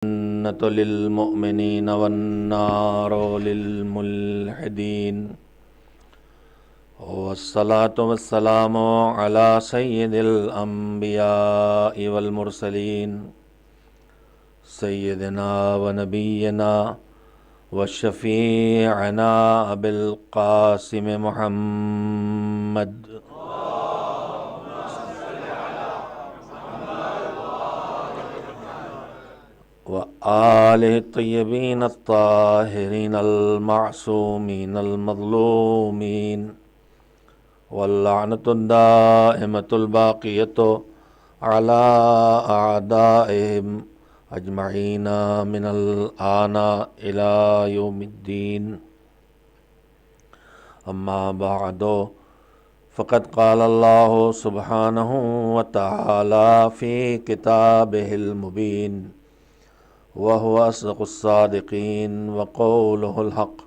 الجنة للمؤمنين والنار للملحدين والصلاة والسلام على سيد الأنبياء والمرسلين سيدنا ونبينا وشفيعنا أبي القاسم محمد وآله الطيبين الطاهرين المعصومين المظلومين واللعنة الدائمة الباقية على أعدائهم أجمعين من الآن إلى يوم الدين. أما بعد فقد قال الله سبحانه وتعالى في كتابه المبين وهو أصدق الصادقين وقوله الحق.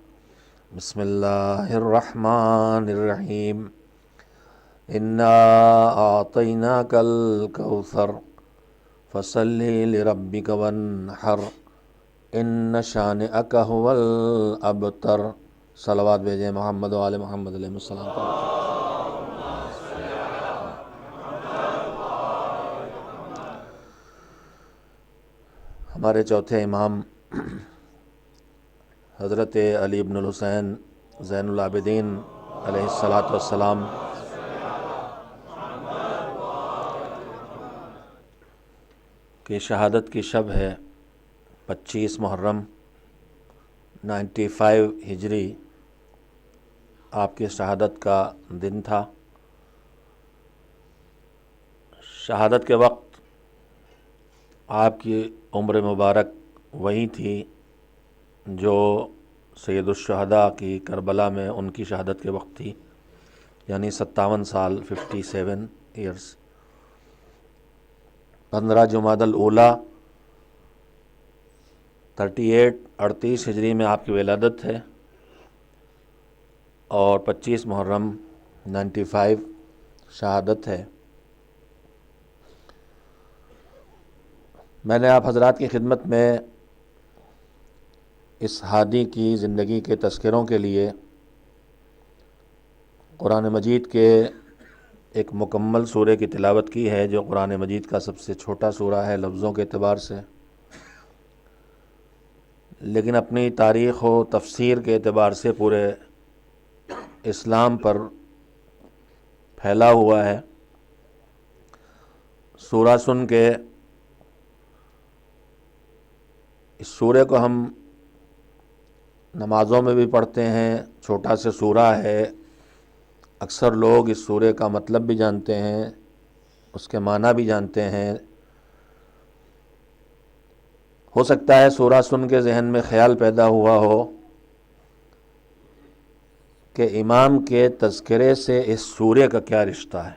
بسم الله الرحمن الرحيم. إنا أعطيناك الكوثر فصل لربك وانحر إن شانئك هو الأبتر. صلوات بھیجیں محمد و آل محمد علیہ السلام پر. ہمارے چوتھے امام حضرت علی بن الحسین زین العابدین علیہ الصلاۃ والسلام کی شہادت کی شب ہے 25 محرم 95 ہجری. آپ کی شہادت کا دن تھا. شہادت کے وقت آپ کی عمر مبارک وہی تھی جو سید الشہداء کی کربلا میں ان کی شہادت کے وقت تھی، یعنی 57 سال 57 ایئرس. 15 جمادی الاولیٰ 38 ہجری میں آپ کی ولادت ہے اور 25 محرم 95 شہادت ہے. میں نے آپ حضرات کی خدمت میں اس ہادی کی زندگی کے تذکروں کے لیے قرآن مجید کے ایک مکمل سورے کی تلاوت کی ہے، جو قرآن مجید کا سب سے چھوٹا سورہ ہے لفظوں کے اعتبار سے، لیکن اپنی تاریخ و تفسیر کے اعتبار سے پورے اسلام پر پھیلا ہوا ہے. سورہ سن کے اس سورے کو ہم نمازوں میں بھی پڑھتے ہیں. چھوٹا سا سورہ ہے، اکثر لوگ اس سورے کا مطلب بھی جانتے ہیں، اس کے معنی بھی جانتے ہیں. ہو سکتا ہے سورہ سن کے ذہن میں خیال پیدا ہوا ہو کہ امام کے تذکرے سے اس سورے کا کیا رشتہ ہے،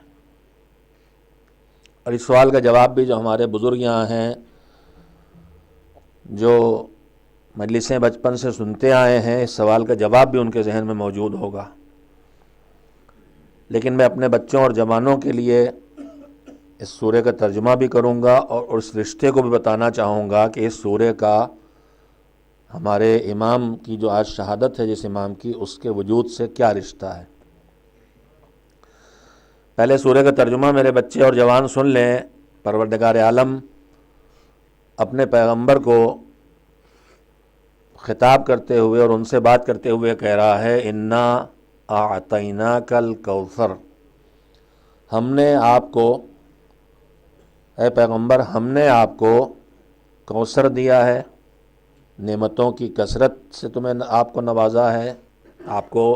اور اس سوال کا جواب بھی جو ہمارے بزرگ یہاں ہیں، جو مجلسیں بچپن سے سنتے آئے ہیں، اس سوال کا جواب بھی ان کے ذہن میں موجود ہوگا. لیکن میں اپنے بچوں اور جوانوں کے لیے اس سورے کا ترجمہ بھی کروں گا اور اس رشتے کو بھی بتانا چاہوں گا کہ اس سورے کا ہمارے امام کی جو آج شہادت ہے جس امام کی، اس کے وجود سے کیا رشتہ ہے. پہلے سورے کا ترجمہ میرے بچے اور جوان سن لیں. پروردگار عالم اپنے پیغمبر کو خطاب کرتے ہوئے اور ان سے بات کرتے ہوئے کہہ رہا ہے، انا اعطیناک الکوثر. ہم نے آپ کو، اے پیغمبر، ہم نے آپ کو کوثر دیا ہے، نعمتوں کی کثرت سے تمہیں آپ کو نوازا ہے، آپ کو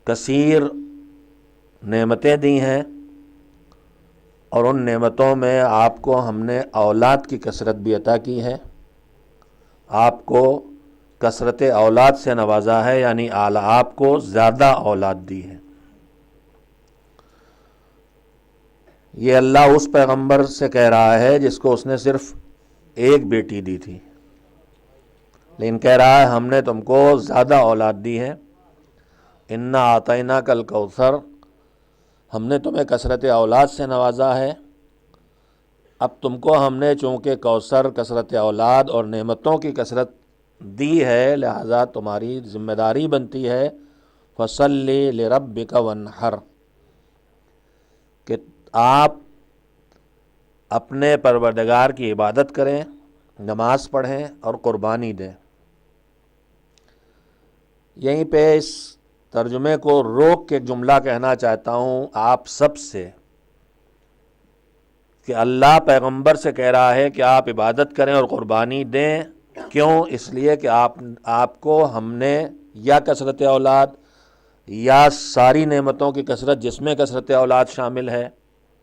کثیر نعمتیں دی ہیں، اور ان نعمتوں میں آپ کو ہم نے اولاد کی کثرت بھی عطا کی ہے. آپ کو کثرت اولاد سے نوازا ہے، یعنی آپ کو زیادہ اولاد دی ہے. یہ اللہ اس پیغمبر سے کہہ رہا ہے جس کو اس نے صرف ایک بیٹی دی تھی، لیکن کہہ رہا ہے ہم نے تم کو زیادہ اولاد دی ہے. انا اعطیناک الکوثر، ہم نے تمہیں کثرت اولاد سے نوازا ہے. اب تم کو ہم نے چونکہ کوثر، کثرت اولاد اور نعمتوں کی کثرت دی ہے، لہذا تمہاری ذمہ داری بنتی ہے فصلی لربک وانحر، کہ آپ اپنے پروردگار کی عبادت کریں، نماز پڑھیں اور قربانی دیں۔ یہیں پہ اس ترجمے کو روک کے جملہ کہنا چاہتا ہوں آپ سب سے، کہ اللہ پیغمبر سے کہہ رہا ہے کہ آپ عبادت کریں اور قربانی دیں۔ کیوں؟ اس لیے کہ آپ کو ہم نے یا کثرت اولاد یا ساری نعمتوں کی کثرت، جس میں کثرت اولاد شامل ہے،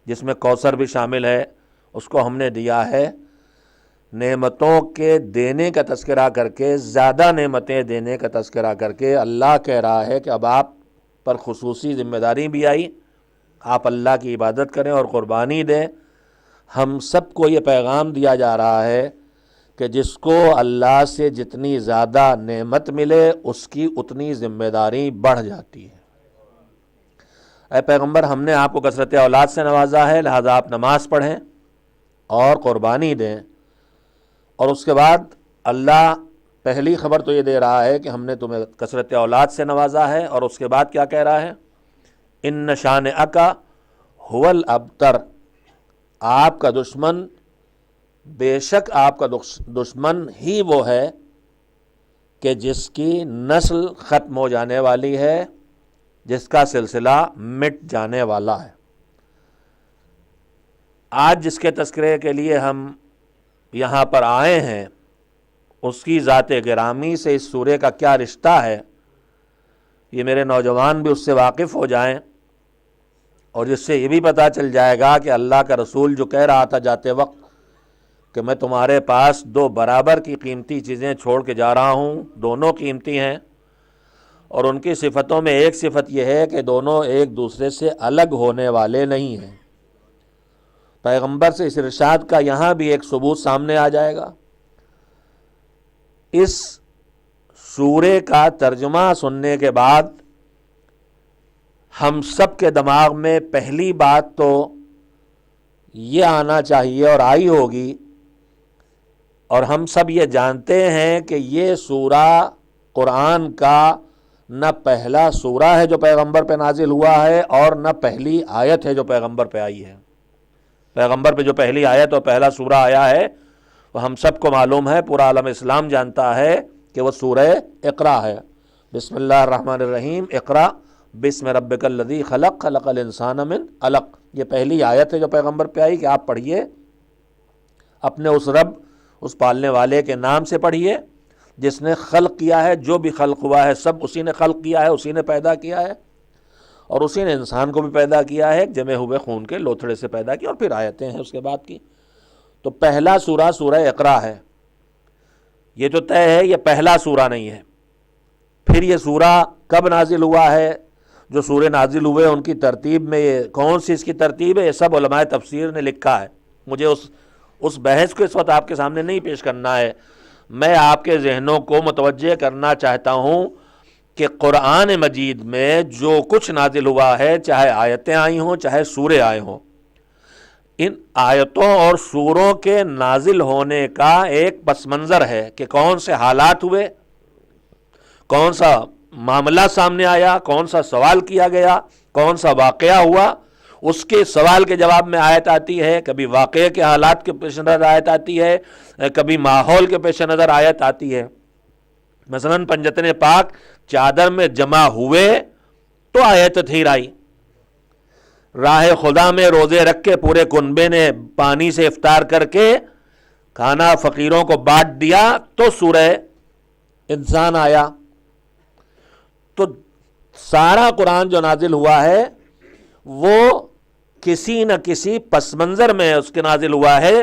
جس میں کوثر بھی شامل ہے، اس کو ہم نے دیا ہے۔ نعمتوں کے دینے کا تذکرہ کر کے، زیادہ نعمتیں دینے کا تذکرہ کر کے اللہ کہہ رہا ہے کہ اب آپ پر خصوصی ذمہ داری بھی آئی، آپ اللہ کی عبادت کریں اور قربانی دیں۔ ہم سب کو یہ پیغام دیا جا رہا ہے کہ جس کو اللہ سے جتنی زیادہ نعمت ملے اس کی اتنی ذمہ داری بڑھ جاتی ہے۔ اے پیغمبر، ہم نے آپ کو کثرت اولاد سے نوازا ہے، لہذا آپ نماز پڑھیں اور قربانی دیں۔ اور اس کے بعد اللہ پہلی خبر تو یہ دے رہا ہے کہ ہم نے تمہیں کثرت اولاد سے نوازا ہے، اور اس کے بعد کیا کہہ رہا ہے؟ ان شانئک ھو الابتر، آپ کا دشمن، بے شک آپ کا دشمن ہی وہ ہے کہ جس کی نسل ختم ہو جانے والی ہے، جس کا سلسلہ مٹ جانے والا ہے۔ آج جس کے تذکرے کے لیے ہم یہاں پر آئے ہیں، اس کی ذات گرامی سے اس سورے کا کیا رشتہ ہے، یہ میرے نوجوان بھی اس سے واقف ہو جائیں، اور جس سے یہ بھی پتہ چل جائے گا کہ اللہ کا رسول جو کہہ رہا تھا جاتے وقت کہ میں تمہارے پاس دو برابر کی قیمتی چیزیں چھوڑ کے جا رہا ہوں، دونوں قیمتی ہیں، اور ان کی صفتوں میں ایک صفت یہ ہے کہ دونوں ایک دوسرے سے الگ ہونے والے نہیں ہیں۔ پیغمبر سے اس ارشاد کا یہاں بھی ایک ثبوت سامنے آ جائے گا۔ اس سورے کا ترجمہ سننے کے بعد ہم سب کے دماغ میں پہلی بات تو یہ آنا چاہیے اور آئی ہوگی، اور ہم سب یہ جانتے ہیں کہ یہ سورہ قرآن کا نہ پہلا سورہ ہے جو پیغمبر پہ نازل ہوا ہے، اور نہ پہلی آیت ہے جو پیغمبر پہ آئی ہے۔ پیغمبر پہ جو پہلی آیت اور پہلا سورہ آیا ہے وہ ہم سب کو معلوم ہے، پورا عالم اسلام جانتا ہے کہ وہ سورہ اقرا ہے۔ بسم اللہ الرحمن الرحیم، اقرا بسم ربک الذی خلق، خلق الانسان من علق، یہ پہلی آیت ہے جو پیغمبر پہ آئی کہ آپ پڑھیے، اپنے اس رب، اس پالنے والے کے نام سے پڑھیے جس نے خلق کیا ہے، جو بھی خلق ہوا ہے سب اسی نے خلق کیا ہے، اسی نے پیدا کیا ہے، اور اسی نے انسان کو بھی پیدا کیا ہے، جمے ہوئے خون کے لوتھڑے سے پیدا کیا، اور پھر آیتیں ہیں اس کے بعد کی۔ تو پہلا سورہ سورہ اقرا ہے، یہ تو طے ہے یہ پہلا سورہ نہیں ہے۔ پھر یہ سورہ کب نازل ہوا ہے، جو سورے نازل ہوئے ان کی ترتیب میں یہ کون سی اس کی ترتیب ہے، یہ سب علماء تفسیر نے لکھا ہے۔ مجھے اس بحث کو اس وقت آپ کے سامنے نہیں پیش کرنا ہے، میں آپ کے ذہنوں کو متوجہ کرنا چاہتا ہوں کہ قرآن مجید میں جو کچھ نازل ہوا ہے، چاہے آیتیں آئی ہوں چاہے سورے آئے ہوں، ان آیتوں اور سوروں کے نازل ہونے کا ایک پس منظر ہے کہ کون سے حالات ہوئے، کون سا معاملہ سامنے آیا، کون سا سوال کیا گیا، کون سا واقعہ ہوا، اس کے سوال کے جواب میں آیت آتی ہے، کبھی واقعے کے حالات کے پیش نظر آیت آتی ہے، کبھی ماحول کے پیش نظر آیت آتی ہے۔ مثلاً پنجتن پاک چادر میں جمع ہوئے تو آیت تھیر آئی، راہ خدا میں روزے رکھ کے پورے کنبے نے پانی سے افطار کر کے کھانا فقیروں کو بانٹ دیا تو سورہ انسان آیا۔ تو سارا قرآن جو نازل ہوا ہے وہ کسی نہ کسی پس منظر میں اس کے نازل ہوا ہے،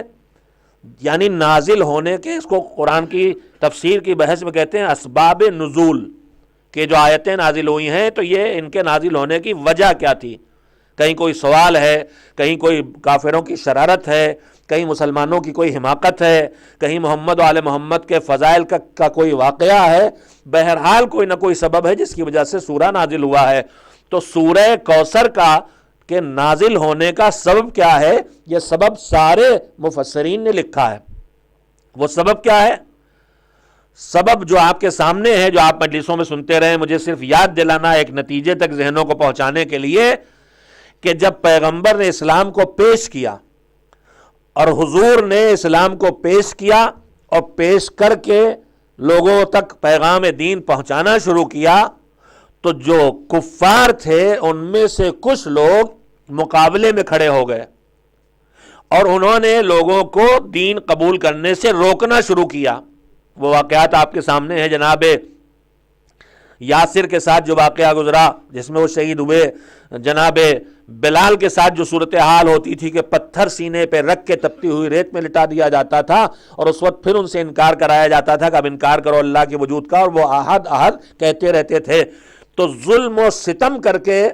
یعنی نازل ہونے کے، اس کو قرآن کی تفسیر کی بحث میں کہتے ہیں اسباب نزول، کہ جو آیتیں نازل ہوئی ہیں تو یہ ان کے نازل ہونے کی وجہ کیا تھی۔ کہیں کوئی سوال ہے، کہیں کوئی کافروں کی شرارت ہے، کہیں مسلمانوں کی کوئی حماقت ہے، کہیں محمد و آل محمد کے فضائل کا کوئی واقعہ ہے، بہرحال کوئی نہ کوئی سبب ہے جس کی وجہ سے سورہ نازل ہوا ہے۔ تو سورہ کوثر کا کہ نازل ہونے کا سبب کیا ہے، یہ سبب سارے مفسرین نے لکھا ہے۔ وہ سبب کیا ہے؟ سبب جو آپ کے سامنے ہے، جو آپ مجلسوں میں سنتے رہے، مجھے صرف یاد دلانا ایک نتیجے تک ذہنوں کو پہنچانے کے لیے، کہ جب پیغمبر نے اسلام کو پیش کیا اور حضور نے اسلام کو پیش کیا اور پیش کر کے لوگوں تک پیغام دین پہنچانا شروع کیا، تو جو کفار تھے ان میں سے کچھ لوگ مقابلے میں کھڑے ہو گئے اور انہوں نے لوگوں کو دین قبول کرنے سے روکنا شروع کیا۔ وہ واقعات آپ کے سامنے ہیں، جناب یاسر کے ساتھ جو واقعہ گزرا جس میں وہ شہید ہوئے، جناب بلال کے ساتھ جو صورتحال ہوتی تھی کہ پتھر سینے پہ رکھ کے تپتی ہوئی ریت میں لٹا دیا جاتا تھا اور اس وقت پھر ان سے انکار کرایا جاتا تھا کہ اب انکار کرو اللہ کے وجود کا، اور وہ احد احد کہتے رہتے تھے۔ تو ظلم و ستم کر کے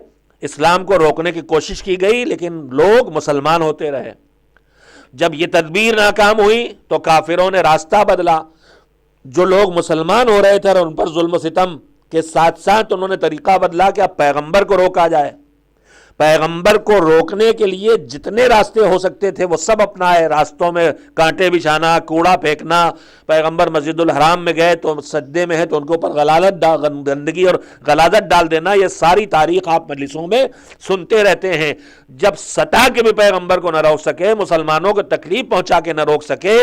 اسلام کو روکنے کی کوشش کی گئی، لیکن لوگ مسلمان ہوتے رہے۔ جب یہ تدبیر ناکام ہوئی تو کافروں نے راستہ بدلا، جو لوگ مسلمان ہو رہے تھے اور ان پر ظلم و ستم کے ساتھ ساتھ انہوں نے طریقہ بدلا کہ اب پیغمبر کو روکا جائے۔ پیغمبر کو روکنے کے لیے جتنے راستے ہو سکتے تھے وہ سب اپنائے، راستوں میں کانٹے بچھانا، کوڑا پھینکنا، پیغمبر مسجد الحرام میں گئے تو سجدے میں ہے تو ان کے اوپر گندگی اور غلاظت ڈال دینا، یہ ساری تاریخ آپ مجلسوں میں سنتے رہتے ہیں۔ جب ستا کے بھی پیغمبر کو نہ روک سکے، مسلمانوں کو تکلیف پہنچا کے نہ روک سکے،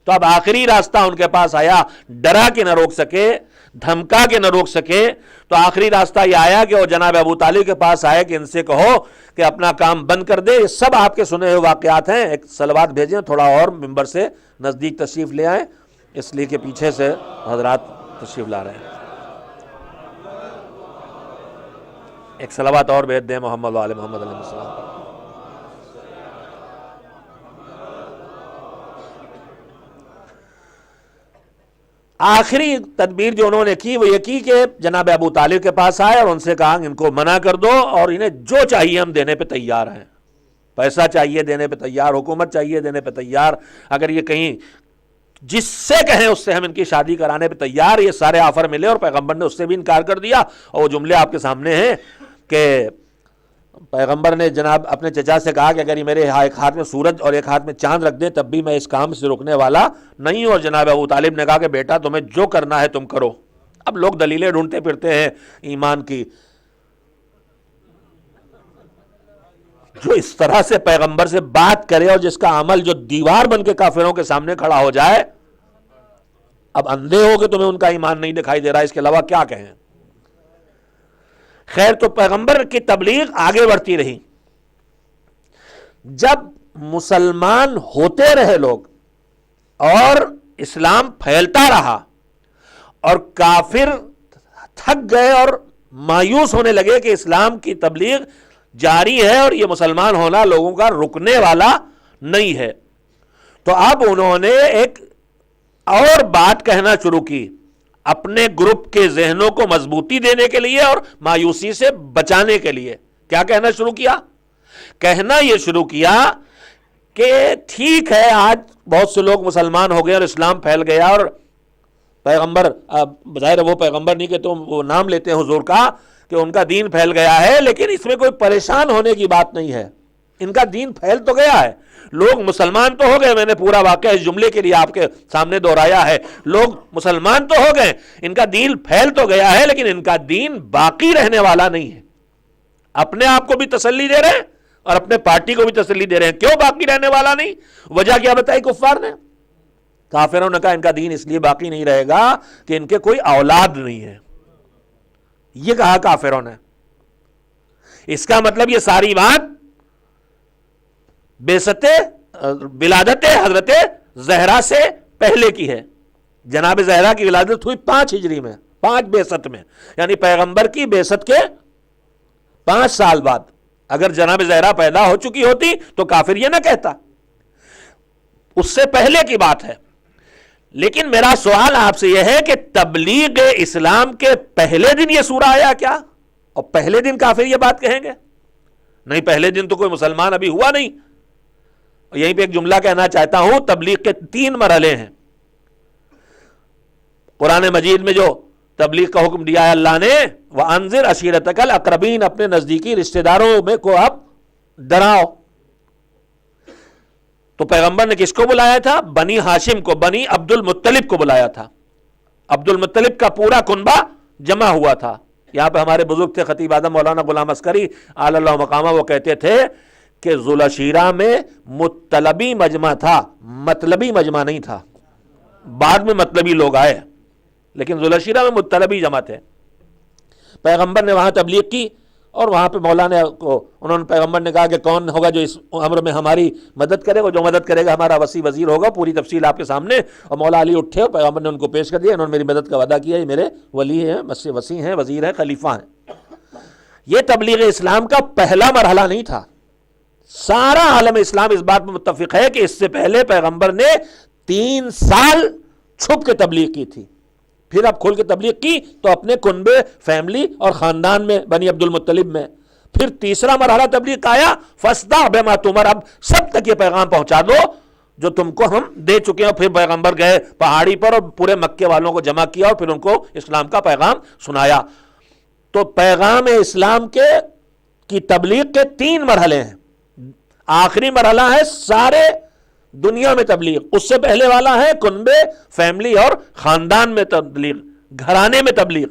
تو اب آخری راستہ ان کے پاس آیا، ڈرا کے نہ روک سکے، دھمکا کے نہ روک سکے، تو آخری راستہ یہ آیا کہ وہ جناب ابو طالب کے پاس آئے کہ ان سے کہو کہ اپنا کام بند کر دے۔ یہ سب آپ کے سنے ہوئے واقعات ہیں۔ ایک صلوات بھیجیں، تھوڑا اور ممبر سے نزدیک تشریف لے آئیں، اس لیے کہ پیچھے سے حضرات تشریف لا رہے ہیں۔ ایک صلوات اور بھیج دیں محمد وآل محمد علیہ السلام پر۔ آخری تدبیر جو انہوں نے کی وہ یہ کی کہ جناب ابو طالب کے پاس آئے اور ان سے کہا ان کو منع کر دو اور انہیں جو چاہیے ہم دینے پہ تیار ہیں، پیسہ چاہیے دینے پہ تیار، حکومت چاہیے دینے پہ تیار، اگر یہ کہیں جس سے کہیں اس سے ہم ان کی شادی کرانے پہ تیار، یہ سارے آفر ملے اور پیغمبر نے اس سے بھی انکار کر دیا۔ اور وہ جملے آپ کے سامنے ہیں کہ پیغمبر نے جناب اپنے چچا سے کہا کہ اگر یہ میرے ایک ہاتھ میں سورج اور ایک ہاتھ میں چاند رکھ دیں تب بھی میں اس کام سے رکنے والا نہیں ہوں، اور جناب ابو طالب نے کہا کہ بیٹا تمہیں جو کرنا ہے تم کرو۔ اب لوگ دلیلیں ڈھونڈتے پھرتے ہیں ایمان کی، جو اس طرح سے پیغمبر سے بات کرے اور جس کا عمل جو دیوار بن کے کافروں کے سامنے کھڑا ہو جائے، اب اندھے ہو کہ تمہیں ان کا ایمان نہیں دکھائی دے رہا، اس کے علاوہ کیا کہیں۔ خیر، تو پیغمبر کی تبلیغ آگے بڑھتی رہی۔ جب مسلمان ہوتے رہے لوگ اور اسلام پھیلتا رہا اور کافر تھک گئے اور مایوس ہونے لگے کہ اسلام کی تبلیغ جاری ہے اور یہ مسلمان ہونا لوگوں کا رکنے والا نہیں ہے، تو اب انہوں نے ایک اور بات کہنا شروع کی اپنے گروپ کے ذہنوں کو مضبوطی دینے کے لیے اور مایوسی سے بچانے کے لیے۔ کیا کہنا شروع کیا؟ کہنا یہ شروع کیا کہ ٹھیک ہے آج بہت سے لوگ مسلمان ہو گئے اور اسلام پھیل گیا، اور پیغمبر بظاہر وہ پیغمبر نہیں کہ تم وہ نام لیتے ہیں حضور کا کہ ان کا دین پھیل گیا ہے، لیکن اس میں کوئی پریشان ہونے کی بات نہیں ہے، ان کا دین پھیل تو گیا ہے، لوگ مسلمان تو ہو گئے۔ میں نے پورا واقعہ اس جملے کے لیے آپ کے سامنے دہرایا ہے، لوگ مسلمان تو ہو گئے، ان کا دین پھیل تو گیا ہے، لیکن ان کا دین باقی رہنے والا نہیں ہے۔ اپنے آپ کو بھی تسلی دے رہے ہیں اور اپنے پارٹی کو بھی تسلی دے رہے ہیں۔ کیوں باقی رہنے والا نہیں؟ وجہ کیا بتائی کفار نے؟ کافروں نے کہا ان کا دین اس لیے باقی نہیں رہے گا کہ ان کے کوئی اولاد نہیں ہے، یہ کہا کافروں نے۔ اس کا مطلب یہ ساری بات بعثت ولادت حضرت زہرا سے پہلے کی ہے۔ جناب زہرا کی ولادت ہوئی 5 ہجری میں، 5 بعثت میں، یعنی پیغمبر کی بعثت کے 5 سال بعد۔ اگر جناب زہرا پیدا ہو چکی ہوتی تو کافر یہ نہ کہتا، اس سے پہلے کی بات ہے۔ لیکن میرا سوال آپ سے یہ ہے کہ تبلیغ اسلام کے پہلے دن یہ سورہ آیا کیا؟ اور پہلے دن کافر یہ بات کہیں گے؟ نہیں، پہلے دن تو کوئی مسلمان ابھی ہوا نہیں۔ یہیں پہ ایک جملہ کہنا چاہتا ہوں، تبلیغ کے 3 مرحلے ہیں۔ قرآن مجید میں جو تبلیغ کا حکم دیا ہے اللہ نے، وَأَنذِرْ عَشِيرَتَكَ الْأَقْرَبِينَ، اپنے نزدیکی رشتہ داروں میں کو اب ڈراؤ۔ تو پیغمبر نے کس کو بلایا تھا؟ بنی ہاشم کو، بنی عبد المطلب کو بلایا تھا۔ عبد المطلب کا پورا کنبہ جمع ہوا تھا۔ یہاں پہ ہمارے بزرگ تھے خطیب اعظم مولانا غلام عسکری اعلی اللہ مقامہ، وہ کہتے تھے کہ ذوالعشیرہ میں مطلبی مجمع تھا، مطلبی مجمع نہیں تھا۔ بعد میں مطلبی لوگ آئے، لیکن ذوالعشیرہ میں مطلبی جمع تھے۔ پیغمبر نے وہاں تبلیغ کی، اور وہاں پہ مولانا کو انہوں نے، پیغمبر نے کہا کہ کون ہوگا جو اس امر میں ہماری مدد کرے گا؟ جو مدد کرے گا ہمارا وسیع وزیر ہوگا۔ پوری تفصیل آپ کے سامنے، اور مولا علی اٹھے اور پیغمبر نے ان کو پیش کر دیا، انہوں نے میری مدد کا وعدہ کیا، یہ میرے ولی ہیں، وسیع ہیں، وزیر ہیں، خلیفہ ہیں۔ یہ تبلیغ اسلام کا پہلا مرحلہ نہیں تھا۔ سارا عالم اسلام اس بات میں متفق ہے کہ اس سے پہلے پیغمبر نے 3 سال چھپ کے تبلیغ کی تھی، پھر اب کھول کے تبلیغ کی تو اپنے کنبے، فیملی اور خاندان میں، بنی عبد المطلب میں۔ پھر تیسرا مرحلہ تبلیغ کا آیا، فَاصْدَعْ بِمَا تُؤْمَرُ، اب سب تک یہ پیغام پہنچا دو جو تم کو ہم دے چکے ہیں۔ پھر پیغمبر گئے پہاڑی پر اور پورے مکے والوں کو جمع کیا اور پھر ان کو اسلام کا پیغام سنایا۔ تو پیغام اسلام کی تبلیغ کے 3 مرحلے ہیں۔ آخری مرحلہ ہے سارے دنیا میں تبلیغ، اس سے پہلے والا ہے کنبے، فیملی اور خاندان میں تبلیغ، گھرانے میں تبلیغ۔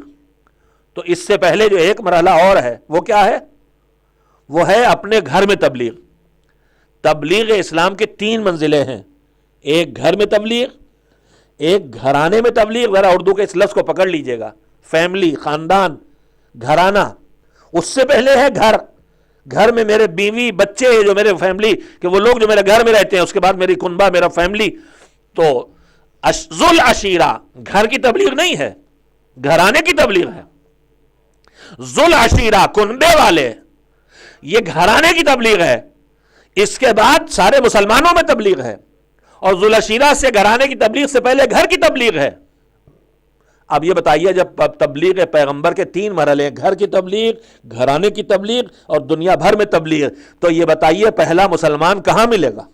تو اس سے پہلے جو ایک مرحلہ اور ہے وہ کیا ہے؟ وہ ہے اپنے گھر میں تبلیغ۔ تبلیغ اسلام کے 3 منزلیں ہیں، ایک گھر میں تبلیغ، ایک گھرانے میں تبلیغ۔ ذرا اردو کے اس لفظ کو پکڑ لیجئے گا، فیملی، خاندان، گھرانہ۔ اس سے پہلے ہے گھر، گھر میں میرے بیوی بچے جو میرے فیملی کہ وہ لوگ جو میرے گھر میں رہتے ہیں، اس کے بعد میری کنبہ، میرا فیملی۔ تو ذوالعشیرہ گھر کی تبلیغ نہیں ہے، گھرانے کی تبلیغ ہے۔ ذوالعشیرہ کنبے والے، یہ گھرانے کی تبلیغ ہے۔ اس کے بعد سارے مسلمانوں میں تبلیغ ہے، اور ذوالعشیرہ سے گھرانے کی تبلیغ سے پہلے گھر کی تبلیغ ہے۔ اب یہ بتائیے، جب تبلیغ پیغمبر کے 3 مرحلے، گھر کی تبلیغ، گھرانے کی تبلیغ اور دنیا بھر میں تبلیغ، تو یہ بتائیے پہلا مسلمان کہاں ملے گا؟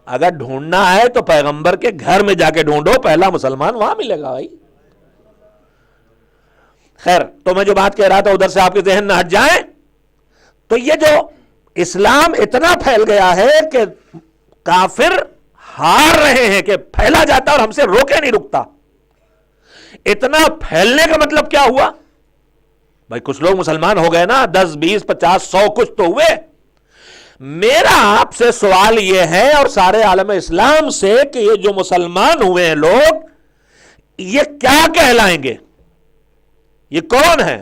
اگر ڈھونڈنا ہے تو پیغمبر کے گھر میں جا کے ڈھونڈو، پہلا مسلمان وہاں ملے گا بھائی۔ خیر، تو میں جو بات کہہ رہا تھا ادھر سے آپ کے ذہن نہ ہٹ جائیں۔ تو یہ جو اسلام اتنا پھیل گیا ہے کہ کافر ہار رہے ہیں کہ پھیلا جاتا اور ہم سے روکے نہیں رکتا۔ اتنا پھیلنے کا مطلب کیا ہوا؟ بھائی کچھ لوگ مسلمان ہو گئے نا، 10 20 50 100 کچھ تو ہوئے۔ میرا آپ سے سوال یہ ہے اور سارے عالم اسلام سے کہ یہ جو مسلمان ہوئے ہیں لوگ، یہ کیا کہلائیں گے؟ یہ کون ہے؟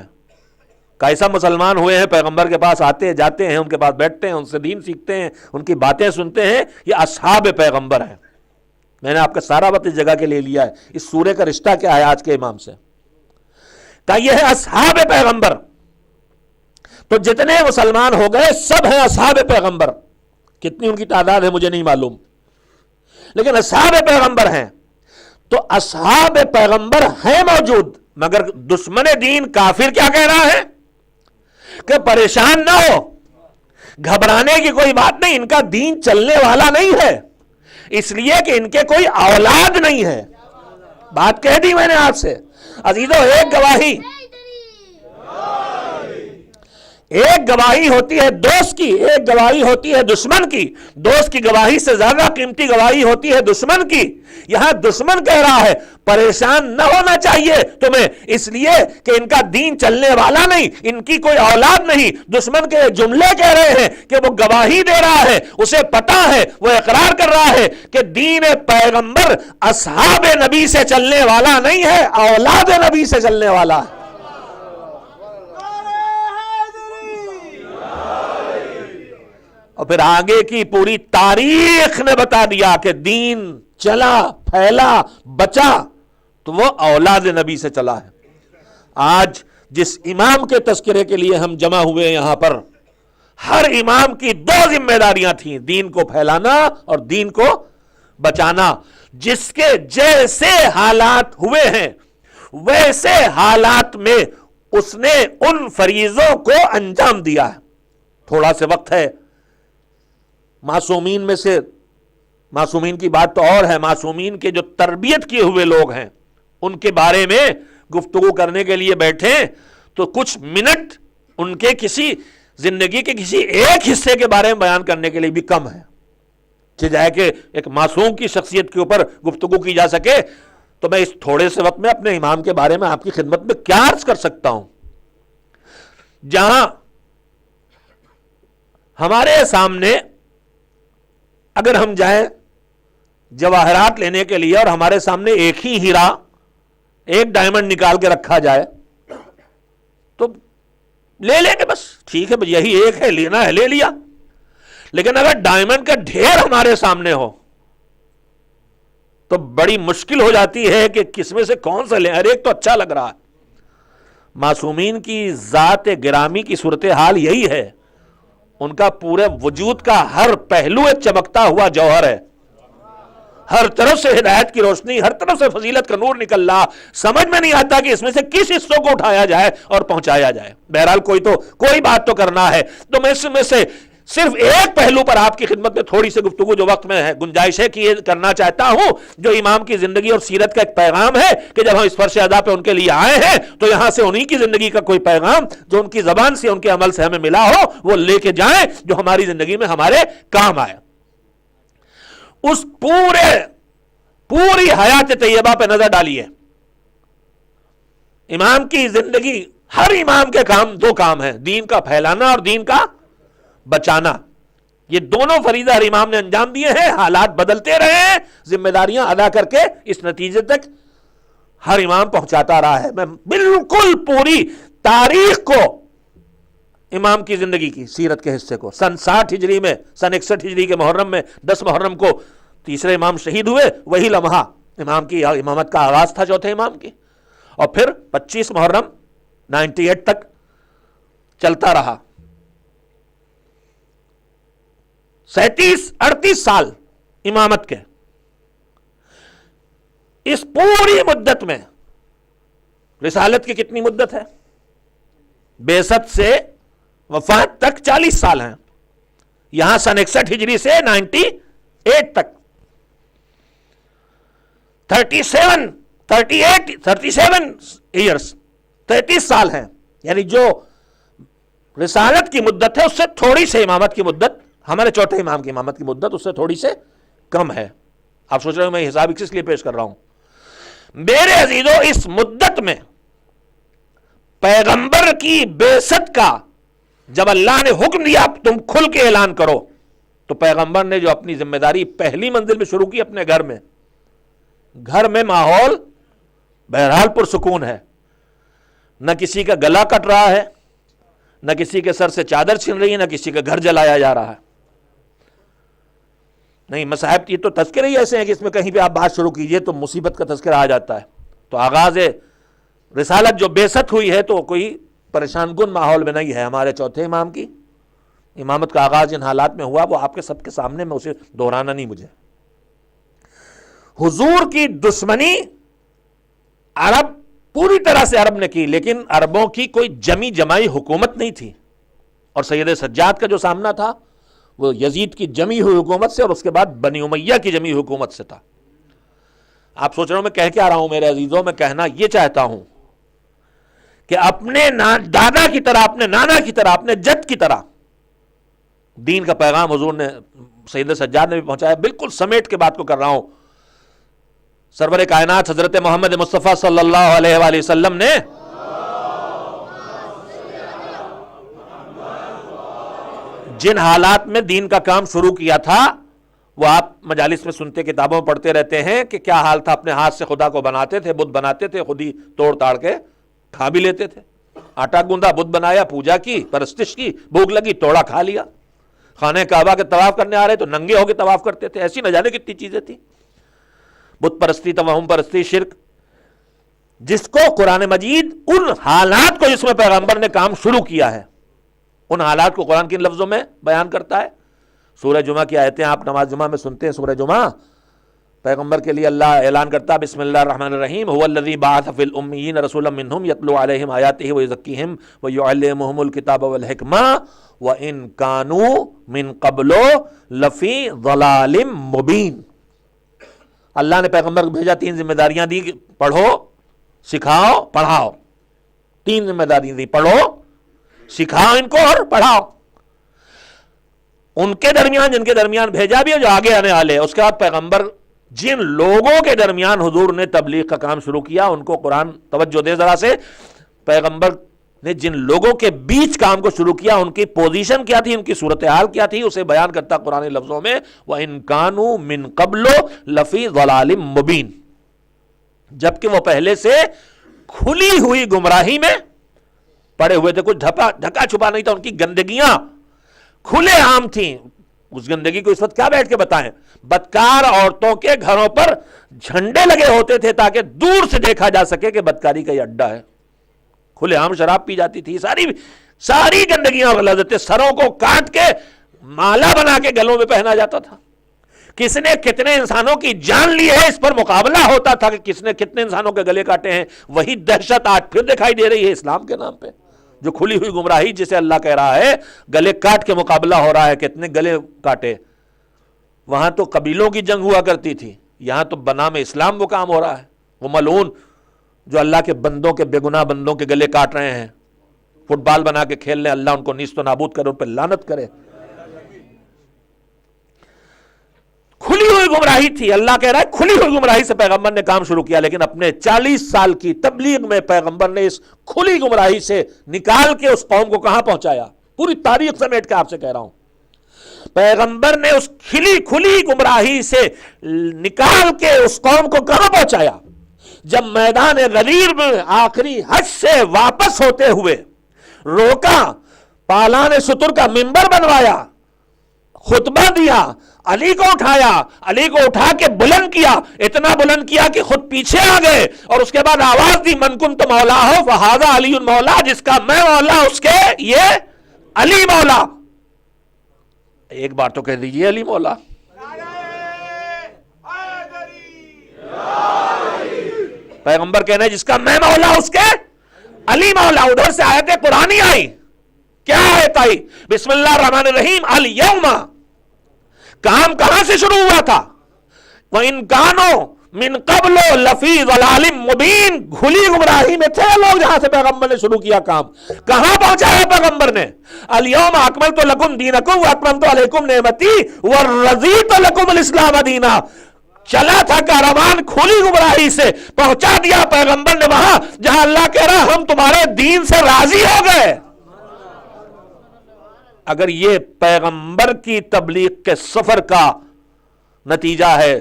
کیسا مسلمان ہوئے ہیں؟ پیغمبر کے پاس آتے جاتے ہیں، ان کے پاس بیٹھتے ہیں، ان سے دین سیکھتے ہیں، ان کی باتیں سنتے ہیں، یہ اصحاب پیغمبر ہیں۔ میں نے آپ کا سارا وقت اس جگہ کے لے لیا ہے۔ اس سورے کا رشتہ کیا ہے آج کے امام سے؟ کہ یہ ہے اصحاب پیغمبر۔ تو جتنے مسلمان ہو گئے سب ہیں اصحاب پیغمبر۔ کتنی ان کی تعداد ہے مجھے نہیں معلوم، لیکن اصحاب پیغمبر ہیں۔ تو اصحاب پیغمبر ہیں موجود، مگر دشمن دین کافر کیا کہہ رہا ہے کہ پریشان نہ ہو، گھبرانے کی کوئی بات نہیں، ان کا دین چلنے والا نہیں ہے، اس لیے کہ ان کے کوئی اولاد نہیں ہے۔ بات کہہ دی میں نے آپ سے عزیزو۔ ایک گواہی ہوتی ہے دوست کی، ایک گواہی ہوتی ہے دشمن کی۔ دوست کی گواہی سے زیادہ قیمتی گواہی ہوتی ہے دشمن کی۔ یہاں دشمن کہہ رہا ہے پریشان نہ ہونا چاہیے تمہیں، اس لیے کہ ان کا دین چلنے والا نہیں، ان کی کوئی اولاد نہیں۔ دشمن کے جملے کہہ رہے ہیں کہ وہ گواہی دے رہا ہے، اسے پتا ہے، وہ اقرار کر رہا ہے کہ دین پیغمبر اصحاب نبی سے چلنے والا نہیں ہے، اولاد نبی سے چلنے والا ہے۔ اور پھر آگے کی پوری تاریخ نے بتا دیا کہ دین چلا، پھیلا، بچا تو وہ اولاد نبی سے چلا ہے۔ آج جس امام کے تذکرے کے لیے ہم جمع ہوئے یہاں پر، ہر امام کی 2 ذمہ داریاں تھیں، دین کو پھیلانا اور دین کو بچانا۔ جس کے جیسے حالات ہوئے ہیں ویسے حالات میں اس نے ان فریضوں کو انجام دیا ہے۔ تھوڑا سے وقت ہے، معصومین میں سے معصومین کی بات تو اور ہے، معصومین کے جو تربیت کیے ہوئے لوگ ہیں ان کے بارے میں گفتگو کرنے کے لیے بیٹھیں تو کچھ منٹ ان کے کسی زندگی کے کسی ایک حصے کے بارے میں بیان کرنے کے لیے بھی کم ہے کہ جائے کہ ایک معصوم کی شخصیت کے اوپر گفتگو کی جا سکے. تو میں اس تھوڑے سے وقت میں اپنے امام کے بارے میں آپ کی خدمت میں کیا عرض کر سکتا ہوں. جہاں ہمارے سامنے اگر ہم جائیں جواہرات لینے کے لیے اور ہمارے سامنے ایک ہی ہیرا، ایک ڈائمنڈ نکال کے رکھا جائے تو لے لیں گے، بس ٹھیک ہے یہی ایک ہے، لینا ہے لے لیا. لیکن اگر ڈائمنڈ کا ڈھیر ہمارے سامنے ہو تو بڑی مشکل ہو جاتی ہے کہ کس میں سے کون سا لیں، ہر ایک تو اچھا لگ رہا ہے. معصومین کی ذات گرامی کی صورتحال یہی ہے، ان کا پورے وجود کا ہر پہلو ایک چمکتا ہوا جوہر ہے، ہر طرف سے ہدایت کی روشنی، ہر طرف سے فضیلت کا نور نکل رہا. سمجھ میں نہیں آتا کہ اس میں سے کس حصوں کو اٹھایا جائے اور پہنچایا جائے. بہرحال کوئی بات تو کرنا ہے. تو میں اس میں سے صرف ایک پہلو پر آپ کی خدمت میں تھوڑی سی گفتگو جو وقت میں ہے گنجائش ہے کہ یہ کرنا چاہتا ہوں، جو امام کی زندگی اور سیرت کا ایک پیغام ہے کہ جب ہم اس فرش ادا پہ ان کے لیے آئے ہیں تو یہاں سے انہی کی زندگی کا کوئی پیغام جو ان کی زبان سے ان کے عمل سے ہمیں ملا ہو وہ لے کے جائیں جو ہماری زندگی میں ہمارے کام آئے. اس پوری حیات طیبہ پہ نظر ڈالیے. امام کی زندگی، ہر امام کے کام دو کام ہیں، دین کا پھیلانا اور دین کا بچانا. یہ دونوں فریضہ ہر امام نے انجام دیے ہیں. حالات بدلتے رہے ہیں، ذمہ داریاں ادا کر کے اس نتیجے تک ہر امام پہنچاتا رہا ہے. میں بالکل پوری تاریخ کو، امام کی زندگی کی سیرت کے حصے کو، سن 60 ہجری میں، سن 61 ہجری کے محرم میں 10 محرم کو تیسرے امام شہید ہوئے، وہی لمحہ امام کی امامت کا آغاز تھا چوتھے امام کی، اور پھر 25 محرم 98 تک چلتا رہا. 37-38 سال امامت کے. اس پوری مدت میں رسالت کی کتنی مدت ہے؟ بعثت سے وفات تک 40 سال ہیں. یہاں سن 61 ہجری سے 98 تک 37 ایئرس 33 سال ہیں. یعنی جو رسالت کی مدت ہے اس سے تھوڑی سے امامت کی مدت، ہمارے چوتھے امام کی امامت کی مدت اس سے تھوڑی سے کم ہے. آپ سوچ رہے ہو میں حساب کس لیے پیش کر رہا ہوں؟ میرے عزیزو، اس مدت میں پیغمبر کی بعثت کا جب اللہ نے حکم دیا تم کھل کے اعلان کرو، تو پیغمبر نے جو اپنی ذمہ داری پہلی منزل میں شروع کی اپنے گھر میں ماحول بہرحال پرسکون ہے، نہ کسی کا گلا کٹ رہا ہے، نہ کسی کے سر سے چادر چھن رہی ہے، نہ کسی کا گھر جلایا جا رہا ہے. نہیں، مصاحب کی تو تذکرے ہی ایسے ہیں کہ اس میں کہیں بھی آپ بات شروع کیجئے تو مصیبت کا تذکرہ آ جاتا ہے. تو آغاز رسالت جو بعثت ہوئی ہے تو کوئی پریشان کن ماحول میں نہیں ہے. ہمارے چوتھے امام کی امامت کا آغاز جن حالات میں ہوا وہ آپ کے سب کے سامنے، میں اسے دہرانا نہیں مجھے. حضور کی دشمنی عرب پوری طرح سے عرب نے کی، لیکن عربوں کی کوئی جمی جمائی حکومت نہیں تھی. اور سید سجاد کا جو سامنا تھا وہ یزید کی جمی ہوئی حکومت سے اور اس کے بعد بنی امیہ کی جمی ہوئی حکومت سے تھا. آپ سوچ رہے ہو میں کہہ کیا رہا ہوں میرے عزیزوں؟ میں کہنا یہ چاہتا ہوں کہ اپنے دادا کی طرح، اپنے نانا کی طرح، اپنے جد کی طرح دین کا پیغام حضور نے سید سجاد نے بھی پہنچایا. بالکل سمیٹ کے بات کو کر رہا ہوں. سرور کائنات حضرت محمد مصطفیٰ صلی اللہ علیہ وآلہ وسلم نے جن حالات میں دین کا کام شروع کیا تھا وہ آپ مجالس میں سنتے، کتابوں میں پڑھتے رہتے ہیں کہ کیا حال تھا. اپنے ہاتھ سے خدا کو بناتے تھے، بت بناتے تھے، خود ہی توڑ تاڑ کے کھا بھی لیتے تھے. آٹا گوندا، بت بنایا، پوجا کی، پرستش کی، بھوک لگی، توڑا کھا لیا. خانہ کعبہ کے طواف کرنے آ رہے تو ننگے ہو کے طواف کرتے تھے. ایسی نہ جانے کتنی چیزیں تھیں. بت پرستی، توہم پرستی، شرک، جس کو قرآن مجید ان حالات کو جس میں پیغمبر نے کام شروع کیا ہے، ان حالات کو قرآن کن لفظوں میں بیان کرتا ہے. سورہ جمعہ کی آیتیں آپ نماز جمعہ میں سنتے ہیں. سورہ جمعہ پیغمبر کے لیے اللہ اعلان کرتا ہے بسم اللہ الرحمن الرحیم هو الذی بعث فی الامیین رسولا منہم یتلو علیہم آیاتہ ویزکیہم ویعلمہم الکتاب والحکمہ وان کانوا من قبل لفی ضلال مبین۔ اللہ نے پیغمبر کو بھیجا، 3 ذمہ داریاں دی، پڑھو، سکھاؤ، پڑھاؤ۔ 3 ذمہ داریاں دی، پڑھو، سکھاؤ ان کو اور پڑھاؤ۔ ان کے درمیان جن کے درمیان بھیجا بھی ہے، جو آگے آنے والے، اس کے بعد پیغمبر جن لوگوں کے درمیان حضور نے تبلیغ کا کام شروع کیا ان کو قرآن، توجہ دے ذرا سے، پیغمبر نے جن لوگوں کے بیچ کام کو شروع کیا ان کی پوزیشن کیا تھی، ان کی صورتحال کیا تھی، اسے بیان کرتا قرآن لفظوں میں وَإِن كَانُوا مِن قَبْلُ لَفِي ضَلَالٍ مُبِينٍ، جبکہ وہ پہلے سے کھلی ہوئی گمراہی میں پڑے ہوئے تھے، کچھ ڈھکا چھپا نہیں تھا، ان کی گندگیاں کھلے عام تھیں۔ اس گندگی کو اس وقت کیا بیٹھ کے بتائیں؟ بدکار عورتوں کے گھروں پر جھنڈے لگے ہوتے تھے تاکہ دور سے دیکھا جا سکے کہ بدکاری کا یہ اڈا ہے۔ کھلے عام شراب پی جاتی تھی، ساری گندگیاں اور غلاظتیں سروں کو کاٹ کے مالا بنا کے گلوں میں پہنا جاتا تھا۔ کس نے کتنے انسانوں کی جان لی ہے، اس پر مقابلہ ہوتا تھا کہ کس نے کتنے انسانوں کے گلے کاٹے ہیں۔ وہی دہشت آج پھر دکھائی دے رہی ہے اسلام کے نام پہ، جو کھلی ہوئی گمراہی جسے اللہ کہہ رہا ہے گلے کاٹ کے مقابلہ ہو رہا ہے۔ کتنے گلے کاٹے؟ وہاں تو قبیلوں کی جنگ ہوا کرتی تھی، یہاں تو بنام اسلام وہ کام ہو رہا ہے۔ وہ ملعون جو اللہ کے بندوں کے، بے گناہ بندوں کے گلے کاٹ رہے ہیں، فٹ بال بنا کے کھیل لیں، اللہ ان کو نیست و نابود کرے، ان پہ لعنت کرے۔ کھلی ہوئی گمراہی تھی، اللہ کہہ رہا ہے کھلی ہوئی گمراہی سے پیغمبر نے کام شروع کیا، لیکن اپنے 40 سال کی تبلیغ میں پیغمبر نے اس کھلی گمراہی سے نکال کے اس قوم کو کہاں پہنچایا؟ پوری تاریخ سمیٹ کے آپ سے کہہ رہا ہوں، پیغمبر نے اس کھلی گمراہی سے نکال کے اس قوم کو کہاں پہنچایا؟ جب میدان غدیر میں آخری حج سے واپس ہوتے ہوئے روکا، پالان ستر کا منبر بنوایا، خطبہ دیا، علی کو اٹھایا، علی کو اٹھا کے بلند کیا، اتنا بلند کیا کہ خود پیچھے آ گئے، اور اس کے بعد آواز دی من کنت مولا ہو فہذا علی مولا، جس کا میں مولا اس کے یہ علی مولا۔ ایک بار تو کہہ دیجئے علی مولا۔ پیغمبر کہنے جس کا میں مولا اس کے علی مولا۔ ادھر سے آیت قرآنی آئی، کیا آیت آئی؟ بسم اللہ الرحمن الرحیم الیوم۔ کام کہاں سے شروع ہوا تھا؟ وَإِن كَانُوا مِن قَبْلُ لَفِي ضَلَالٍ مُبِينٍ، کھلی گمراہی میں تھے لوگ جہاں سے پیغمبر نے شروع کیا کام، کہاں پہنچایا پیغمبر نے؟ الیوم اکملت لکم دینکم واتممت علیکم نعمتی ورضیت لکم الاسلام دینا۔ چلا تھا کاروان کھلی گمراہی سے، پہنچا دیا پیغمبر نے وہاں جہاں اللہ کہہ رہا ہم تمہارے دین سے راضی ہو گئے۔ اگر یہ پیغمبر کی تبلیغ کے سفر کا نتیجہ ہے